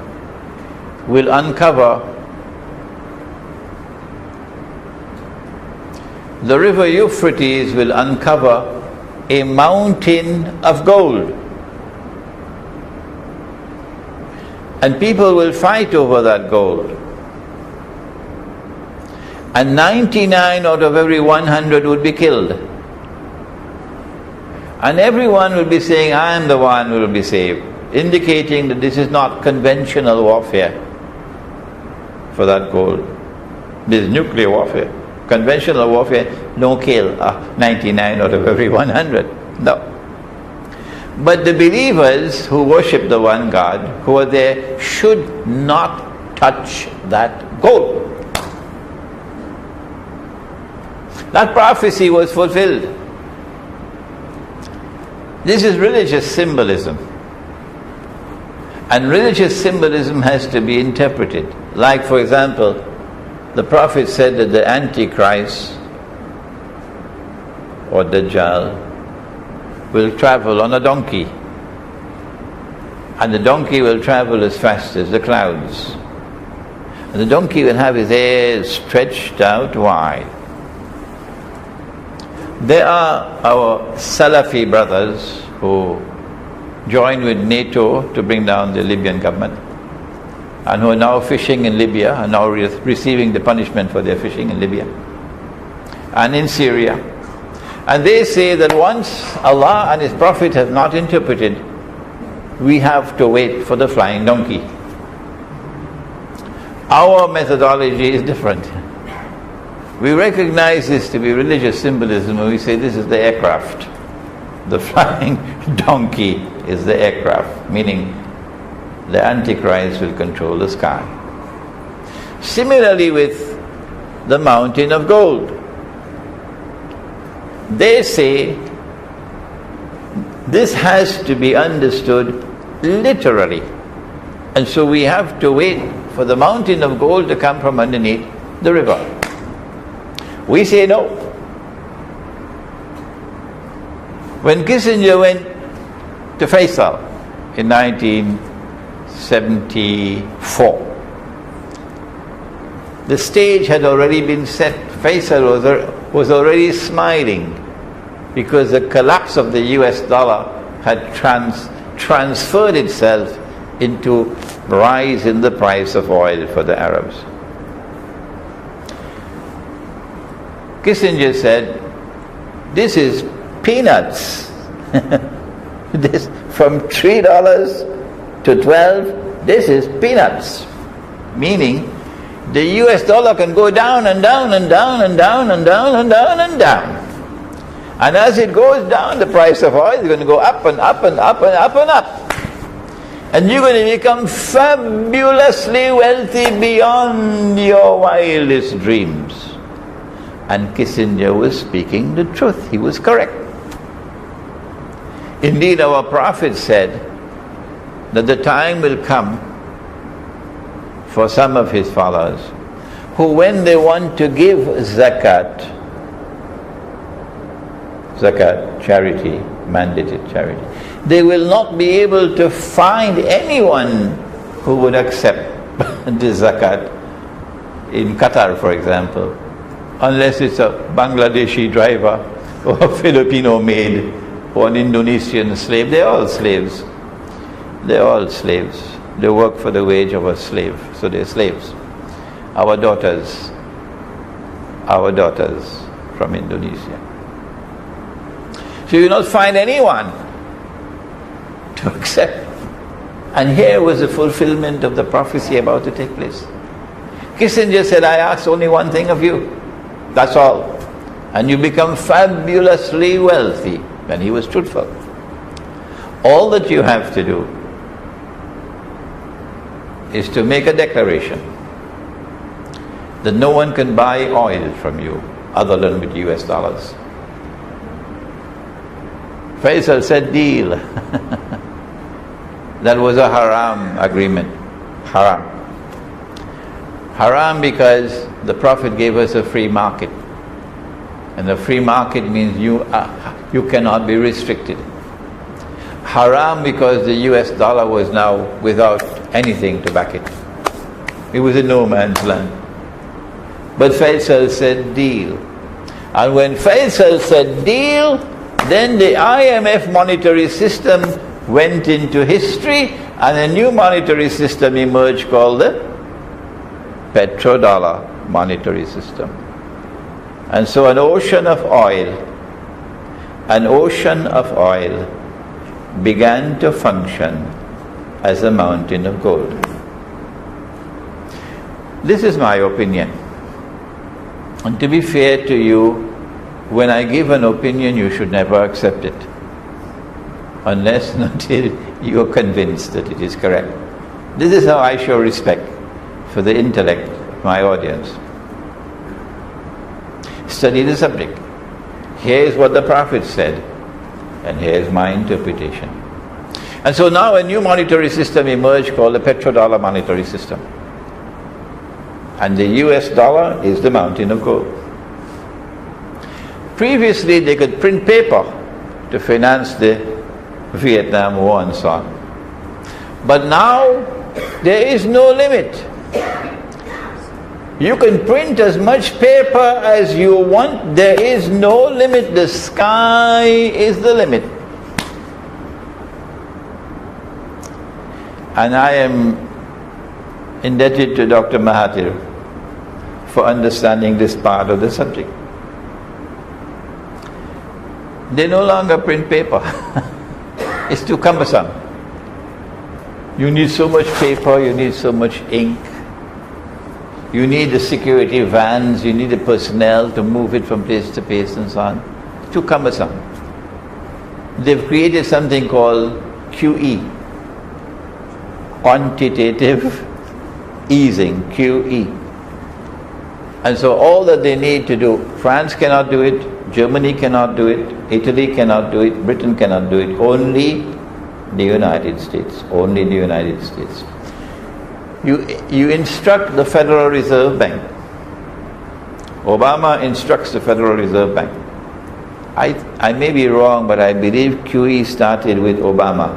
will uncover the river Euphrates will uncover a mountain of gold. And people will fight over that gold. And 99 out of every 100 would be killed. And everyone will be saying, I am the one who will be saved, indicating that this is not conventional warfare for that gold. This is nuclear warfare. Conventional warfare, no kill 99 out of every 100. No. But the believers who worship the one God, who are there, should not touch that gold. That prophecy was fulfilled. This is religious symbolism. And religious symbolism has to be interpreted. Like, for example, the Prophet said that the Antichrist or Dajjal will travel on a donkey. And the donkey will travel as fast as the clouds. And the donkey will have his ears stretched out wide. There are our Salafi brothers who joined with NATO to bring down the Libyan government, and who are now fishing in Libya, and now receiving the punishment for their fishing in Libya and in Syria. And they say that once Allah and His Prophet have not interpreted, we have to wait for the flying donkey. Our methodology is different. We recognize this to be religious symbolism, and we say this is the aircraft. The flying donkey is the aircraft, meaning the Antichrist will control the sky. Similarly with the mountain of gold. They say this has to be understood literally. And so we have to wait for the mountain of gold to come from underneath the river. We say no. When Kissinger went to Faisal in 1974, the stage had already been set. Faisal was already smiling because the collapse of the US dollar had transferred itself into rise in the price of oil for the Arabs. Kissinger said, this is peanuts. This from $3 to 12, this is peanuts. Meaning, the US dollar can go down and down and down and down and down and down and down. And as it goes down, the price of oil is going to go up and up and up and up and up. And you're going to become fabulously wealthy beyond your wildest dreams. And Kissinger was speaking the truth. He was correct. Indeed, our Prophet said that the time will come for some of his followers who, when they want to give zakat, charity, mandated charity, they will not be able to find anyone who would accept the zakat in Qatar, for example, unless it's a Bangladeshi driver or a Filipino maid or an Indonesian slave. They're all slaves. They're all slaves. They work for the wage of a slave, so they're slaves. Our daughters from Indonesia. So you will not find anyone to accept. And here was the fulfillment of the prophecy about to take place. Kissinger said, I ask only one thing of you. That's all. And you become fabulously wealthy. And he was truthful. All that you have to do is to make a declaration that no one can buy oil from you other than with US dollars. Faisal said, deal. That was a haram agreement. Haram. Haram because the Prophet gave us a free market. And the free market means you cannot be restricted. Haram because the US dollar was now without anything to back it. It was in no man's land. But Faisal said, deal. And when Faisal said deal, then the IMF monetary system went into history, and a new monetary system emerged called the petrodollar monetary system. And so an ocean of oil began to function as a mountain of gold. This is my opinion. And to be fair to you, when I give an opinion, you should never accept it, unless and until you are convinced that it is correct. This is how I show respect for the intellect of my audience. Study the subject. Here is what the Prophet said, and here is my interpretation. And so now a new monetary system emerged called the petrodollar monetary system. And the US dollar is the mountain of gold. Previously they could print paper to finance the Vietnam War and so on. But now there is no limit. You can print as much paper as you want. There is no limit. The sky is the limit. And I am indebted to Dr. Mahathir for understanding this part of the subject. They no longer print paper. It's too cumbersome. You need so much paper, you need so much ink. You need the security vans, you need the personnel to move it from place to place and so on. Too cumbersome. They've created something called QE, quantitative easing, QE. And so all that they need to do, France cannot do it, Germany cannot do it, Italy cannot do it, Britain cannot do it, only the United States, only the United States. You instruct the Federal Reserve Bank. Obama instructs the Federal Reserve Bank. I may be wrong, but I believe QE started with Obama.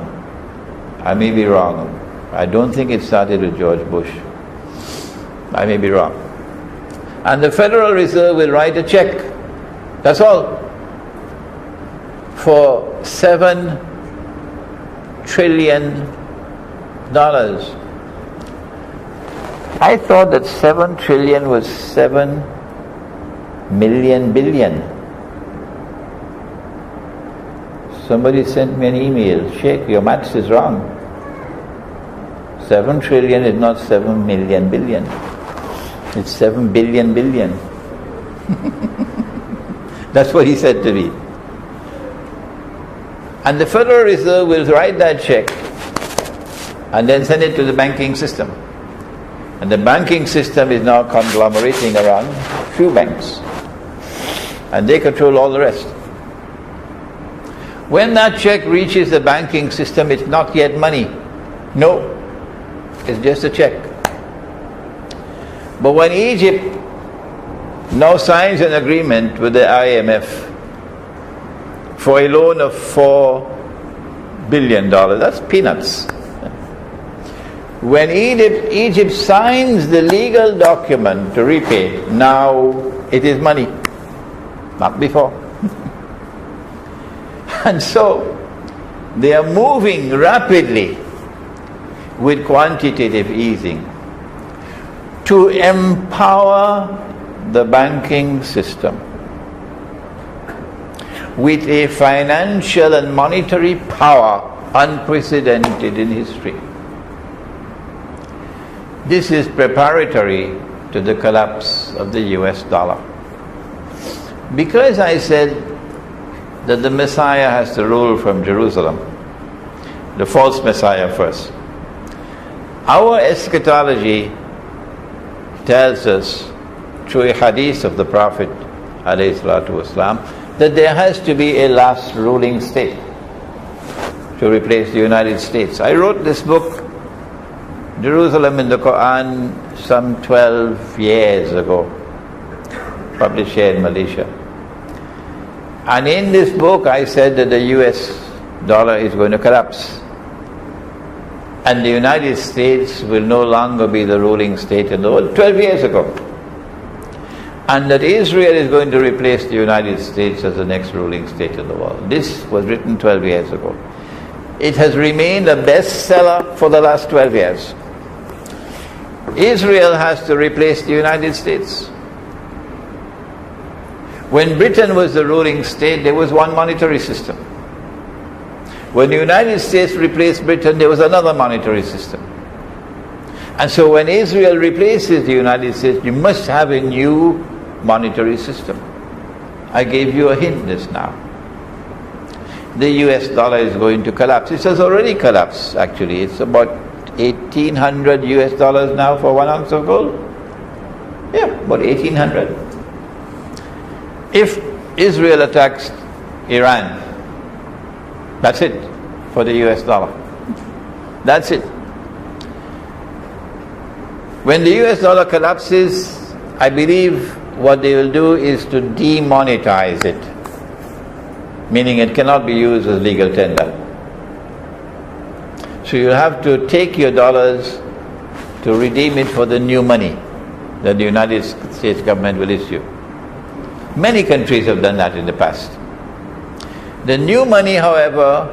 I may be wrong. I don't think it started with George Bush. I may be wrong. And the Federal Reserve will write a check, that's all, for $7 trillion. I thought that 7 trillion was 7 million billion. Somebody sent me an email, Sheikh, your maths is wrong. 7 trillion is not 7 million billion. It's 7 billion billion. That's what he said to me. And the Federal Reserve will write that check and then send it to the banking system. And the banking system is now conglomerating around few banks. And they control all the rest. When that check reaches the banking system, it's not yet money. No, it's just a check. But when Egypt now signs an agreement with the IMF for a loan of $4 billion, that's peanuts. When Egypt signs the legal document to repay, now it is money, not before. And so they are moving rapidly with quantitative easing to empower the banking system with a financial and monetary power unprecedented in history. This is preparatory to the collapse of the US dollar. Because I said that the Messiah has to rule from Jerusalem, the false Messiah first, our eschatology tells us through a hadith of the Prophet ﷺ that there has to be a last ruling state to replace the United States. I wrote this book, Jerusalem in the Quran, some 12 years ago, published here in Malaysia. And in this book I said that the US dollar is going to collapse. And the United States will no longer be the ruling state in the world, 12 years ago. and that Israel is going to replace the United States as the next ruling state in the world. This was written 12 years ago. It has remained a bestseller for the last 12 years. Israel has to replace the United States. When Britain was the ruling state, there was one monetary system. When the United States replaced Britain, there was another monetary system. And so when Israel replaces the United States, you must have a new monetary system. I gave you a hint just now. The US dollar is going to collapse. It has already collapsed, actually. It's about 1,800 US dollars now for 1 ounce of gold. Yeah, about 1,800. If Israel attacks Iran, that's it for the US dollar. That's it. When the US dollar collapses, I believe what they will do is to demonetize it, meaning it cannot be used as legal tender. So you'll have to take your dollars to redeem it for the new money that the United States government will issue. Many countries have done that in the past. The new money, however,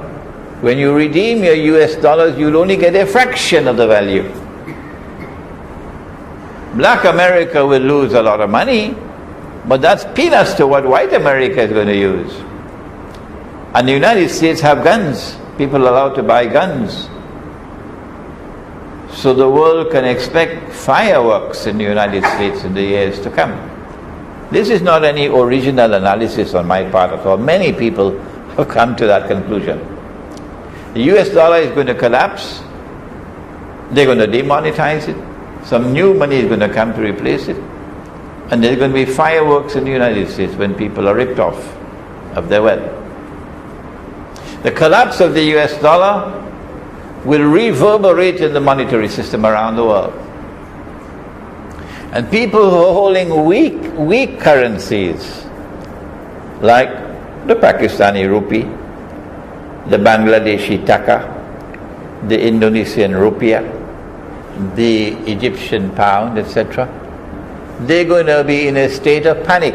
when you redeem your US dollars, you'll only get a fraction of the value. Black America will lose a lot of money, but that's peanuts to what white America is going to use. And the United States have guns. People are allowed to buy guns. So the world can expect fireworks in the United States in the years to come. This is not any original analysis on my part at all. Many people have come to that conclusion. The US dollar is going to collapse. They're going to demonetize it. Some new money is going to come to replace it. And there's going to be fireworks in the United States when people are ripped off of their wealth. The collapse of the US dollar will reverberate in the monetary system around the world. And people who are holding weak currencies, like the Pakistani rupee, the Bangladeshi taka, the Indonesian rupiah, the Egyptian pound, etc., they're going to be in a state of panic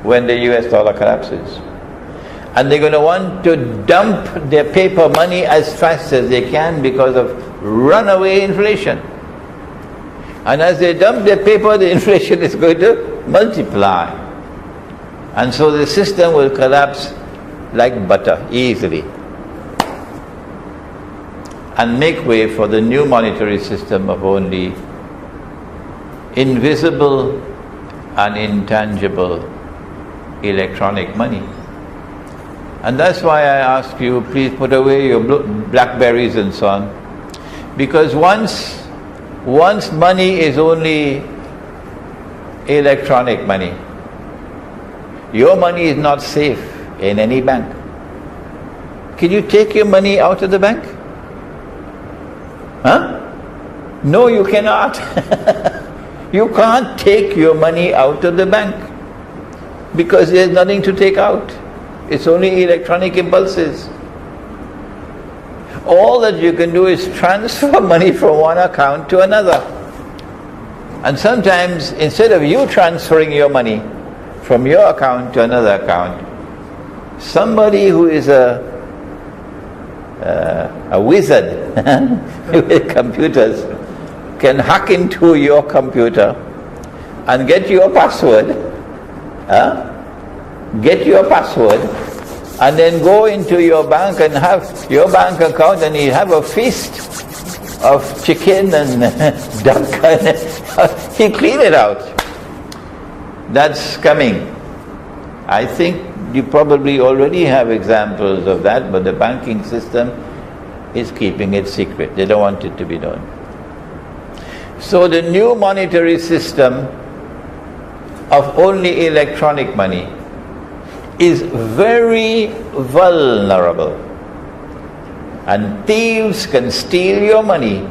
when the US dollar collapses. And they're going to want to dump their paper money as fast as they can because of runaway inflation. And as they dump their paper, the inflation is going to multiply. And so the system will collapse like butter, easily. And make way for the new monetary system of only invisible and intangible electronic money. And that's why I ask you, please put away your blackberries and so on. Because once money is only electronic money, your money is not safe in any bank. Can you take your money out of the bank? Huh? No, you cannot. You can't take your money out of the bank because there's nothing to take out. It's only electronic impulses. All that you can do is transfer money from one account to another. And sometimes, instead of you transferring your money from your account to another account, somebody who is a wizard with computers can hack into your computer and get your password, and then go into your bank and have your bank account, and you have a feast of chicken and duck, and he clean it out. That's coming. I think you probably already have examples of that, but the banking system is keeping it secret. They don't want it to be known. So the new monetary system of only electronic money is very vulnerable. And thieves can steal your money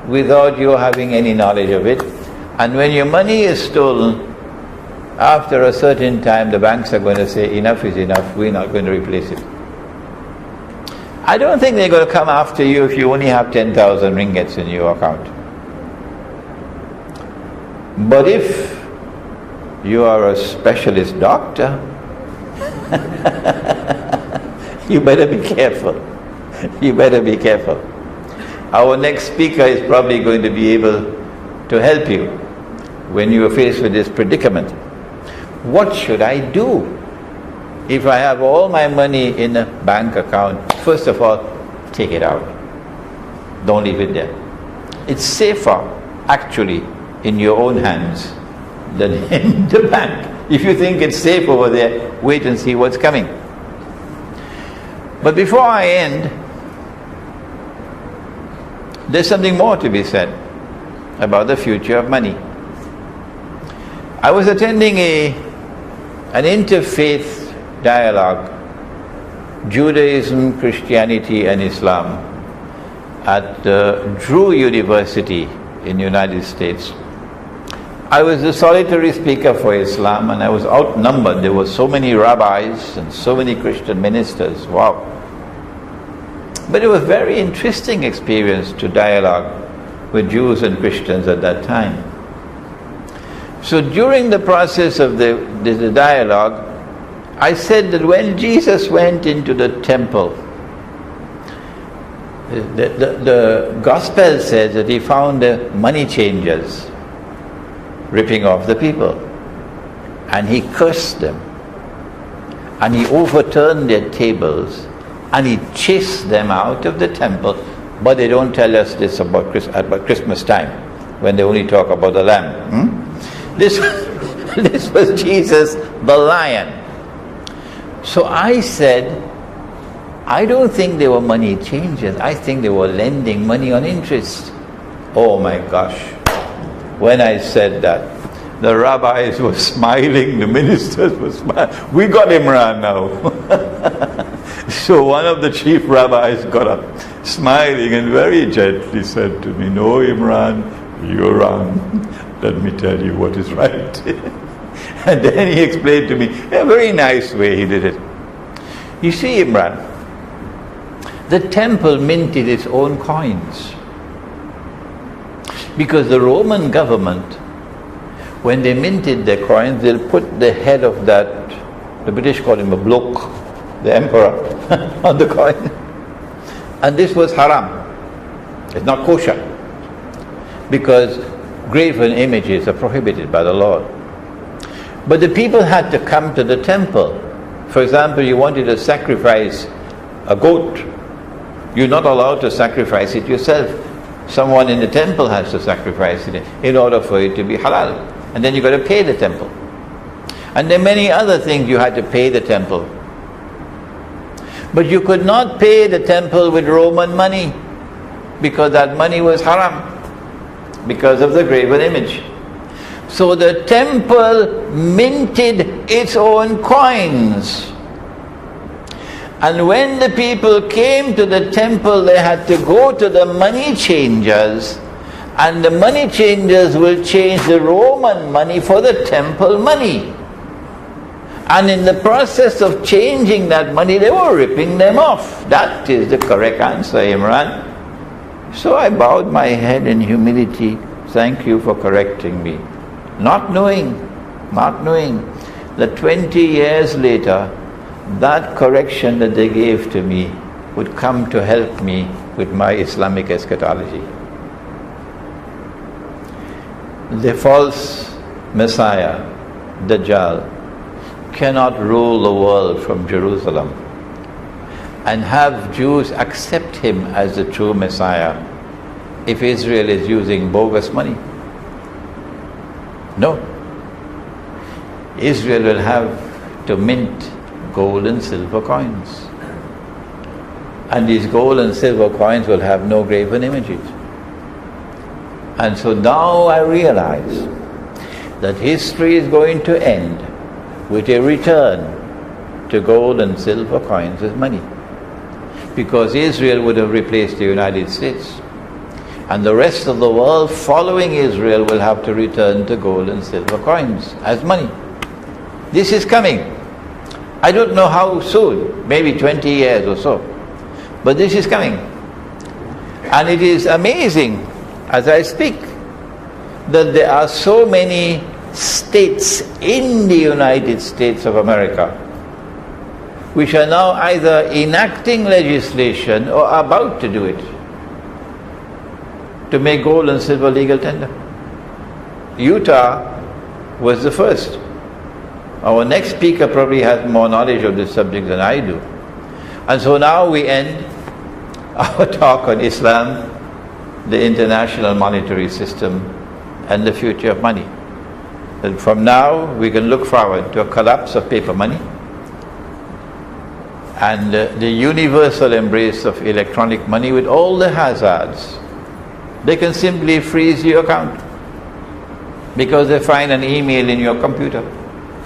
without you having any knowledge of it. And when your money is stolen, after a certain time the banks are going to say, enough is enough, we're not going to replace it. I don't think they're going to come after you if you only have 10,000 ringgits in your account. But if You are a specialist doctor. You better be careful. You better be careful. Our next speaker is probably going to be able to help you when you are faced with this predicament. What should I do if I have all my money in a bank account? First of all, take it out. Don't leave it there. It's safer, actually, in your own hands than in the bank. If you think it's safe over there, wait and see what's coming. But before I end, there's something more to be said about the future of money. I was attending an interfaith dialogue, Judaism, Christianity and Islam, at Drew University in the United States. I was the solitary speaker for Islam, and I was outnumbered. There were so many rabbis and so many Christian ministers. Wow. But it was a very interesting experience to dialogue with Jews and Christians at that time. So during the process of the dialogue, I said that when Jesus went into the temple, the gospel says that he found the money changers ripping off the people, and he cursed them, and he overturned their tables, and he chased them out of the temple. But they don't tell us this about Christmas time, when they only talk about the lamb. This was Jesus the lion. So I said, I don't think they were money changers. I think they were lending money on interest. Oh my gosh. When I said that, the rabbis were smiling, the ministers were smiling. We got Imran now. So one of the chief rabbis got up, smiling and very gently said to me, "No, Imran, you're wrong. Let me tell you what is right." And then he explained to me, in a very nice way he did it. You see, Imran, the temple minted its own coins. Because the Roman government, when they minted their coins, they'll put the head of that, the British call him a bloke, the emperor, on the coin. And this was haram. It's not kosher. Because graven images are prohibited by the law. But the people had to come to the temple. For example, you wanted to sacrifice a goat. You're not allowed to sacrifice it yourself. Someone in the temple has to sacrifice it in order for it to be halal. And then you've got to pay the temple. And there are many other things you had to pay the temple. But you could not pay the temple with Roman money, because that money was haram, because of the graven image. So the temple minted its own coins. And when the people came to the temple, they had to go to the money changers, and the money changers will change the Roman money for the temple money. And in the process of changing that money, they were ripping them off. That is the correct answer, Imran. So I bowed my head in humility. Thank you for correcting me. Not knowing that 20 years later, that correction that they gave to me would come to help me with my Islamic eschatology. The false Messiah, Dajjal, cannot rule the world from Jerusalem and have Jews accept him as the true Messiah if Israel is using bogus money. No. Israel will have to mint gold and silver coins. And these gold and silver coins will have no graven images. And so now I realize that history is going to end with a return to gold and silver coins as money. Because Israel would have replaced the United States. And the rest of the world following Israel will have to return to gold and silver coins as money. This is coming. I don't know how soon, maybe 20 years or so. But this is coming. And it is amazing, as I speak, that there are so many states in the United States of America which are now either enacting legislation or about to do it to make gold and silver legal tender. Utah was the first. Our next speaker probably has more knowledge of this subject than I do. And so now we end our talk on Islam, the international monetary system, and the future of money. And from now we can look forward to a collapse of paper money and the universal embrace of electronic money with all the hazards. They can simply freeze your account because they find an email in your computer.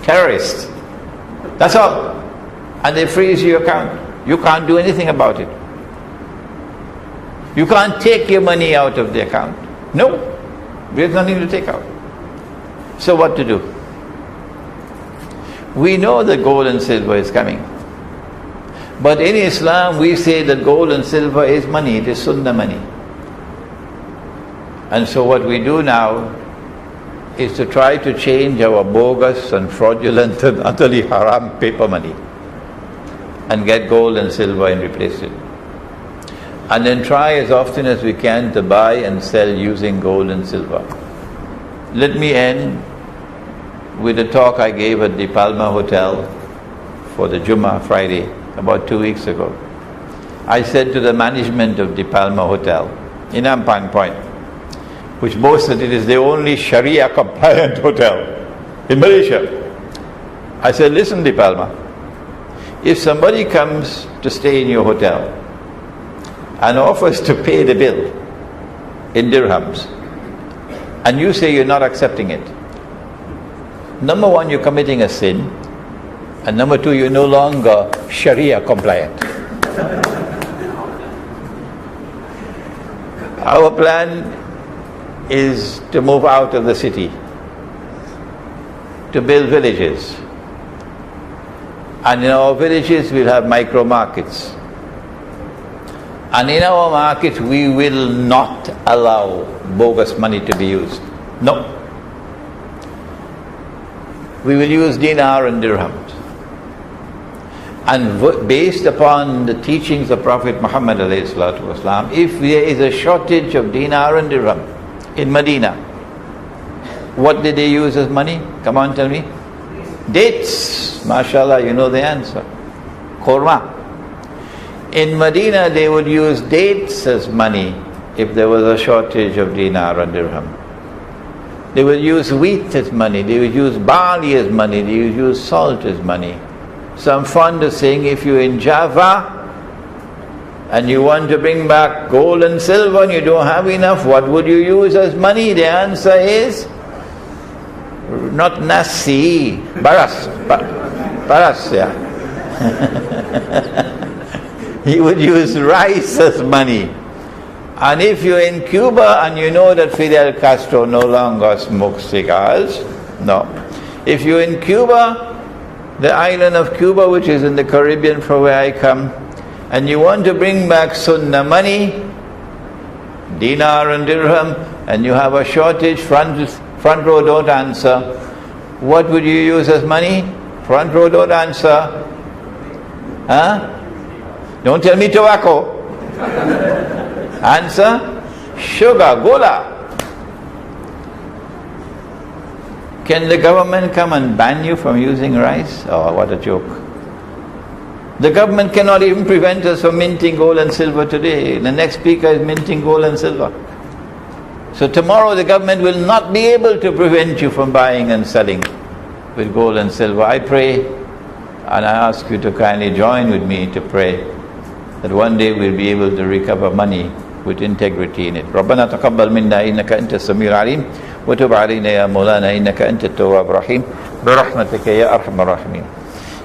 Terrorists. That's all. And they freeze your account. You can't do anything about it. You can't take your money out of the account. No. There's nothing to take out. So what to do? We know that gold and silver is coming. But in Islam we say that gold and silver is money. It is sunnah money. And so what we do now is to try to change our bogus and fraudulent and utterly haram paper money and get gold and silver and replace it. And then try as often as we can to buy and sell using gold and silver. Let me end with a talk I gave at the Palma Hotel for the Jummah Friday about 2 weeks ago. I said to the management of the Palma Hotel in Ampang Point, which boasted it is the only Sharia compliant hotel in Malaysia. I said, listen, De Palma, if somebody comes to stay in your hotel and offers to pay the bill in dirhams and you say you're not accepting it, number one, you're committing a sin, and number two, you're no longer Sharia compliant. Our plan is to move out of the city, to build villages. And in our villages we'll have micro markets. And in our markets we will not allow bogus money to be used. No. We will use dinar and dirhams. And based upon the teachings of Prophet Muhammad ﷺ, if there is a shortage of dinar and dirham in Medina, what did they use as money? Come on, tell me. Dates. MashaAllah, you know the answer. Korma. In Medina they would use dates as money if there was a shortage of dinar and dirham. They would use wheat as money, they would use barley as money, they would use salt as money. So I'm fond of saying, if you're in Java and you want to bring back gold and silver and you don't have enough, what would you use as money? The answer is not nasi, baras. Baras, yeah. He would use rice as money. And if you're in Cuba and you know that Fidel Castro no longer smokes cigars, no. If you're in Cuba, the island of Cuba, which is in the Caribbean from where I come, and you want to bring back sunnah money, dinar and dirham, and you have a shortage, front row don't answer, what would you use as money? Front row don't answer. Huh? Don't tell me tobacco. Answer, sugar, gola. Can the government come and ban you from using rice? Oh, what a joke. The government cannot even prevent us from minting gold and silver today. The next speaker is minting gold and silver. So tomorrow the government will not be able to prevent you from buying and selling with gold and silver. I pray, and I ask you to kindly join with me to pray that one day we'll be able to recover money with integrity in it. رَبَّنَا تَقَبَّلْ مِنَّا إِنَّكَ أَنْتَ السَّمِيعُ الْعَلِيمُ وَتُبْ عَلَيْنَا يَا مَوْلَانَا إِنَّكَ أَنْتَ التَّوَّابُ الرَّحِيمُ بِرَحْمَتِكَ يَا أَرْحَمَ الرَّاحِمِينَ.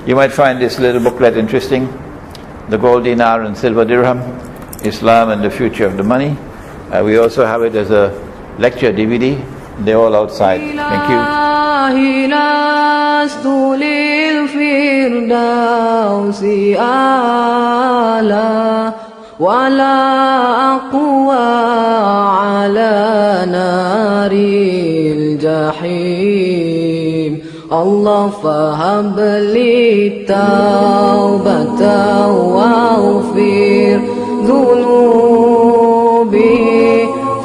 You might find this little booklet interesting, the gold dinar and silver dirham, Islam and the future of the money. We also have it as a lecture DVD. They're all outside. Thank you. ولا أقوى على نار الجحيم الله فهب لي التوبة واغفر ذنوبي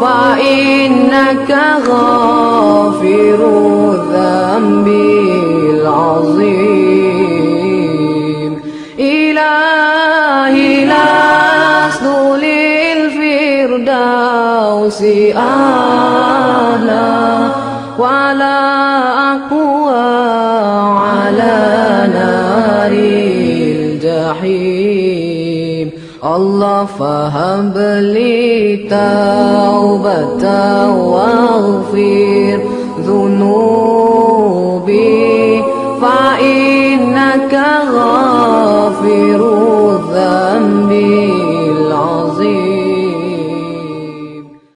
فإنك غافر الذنب العظيم إلهي لست للفردوس أهلا ولا أقوى على نار الجحيم الله فهب لي توبة واغفر ذنوبي فإنك غافر الذنب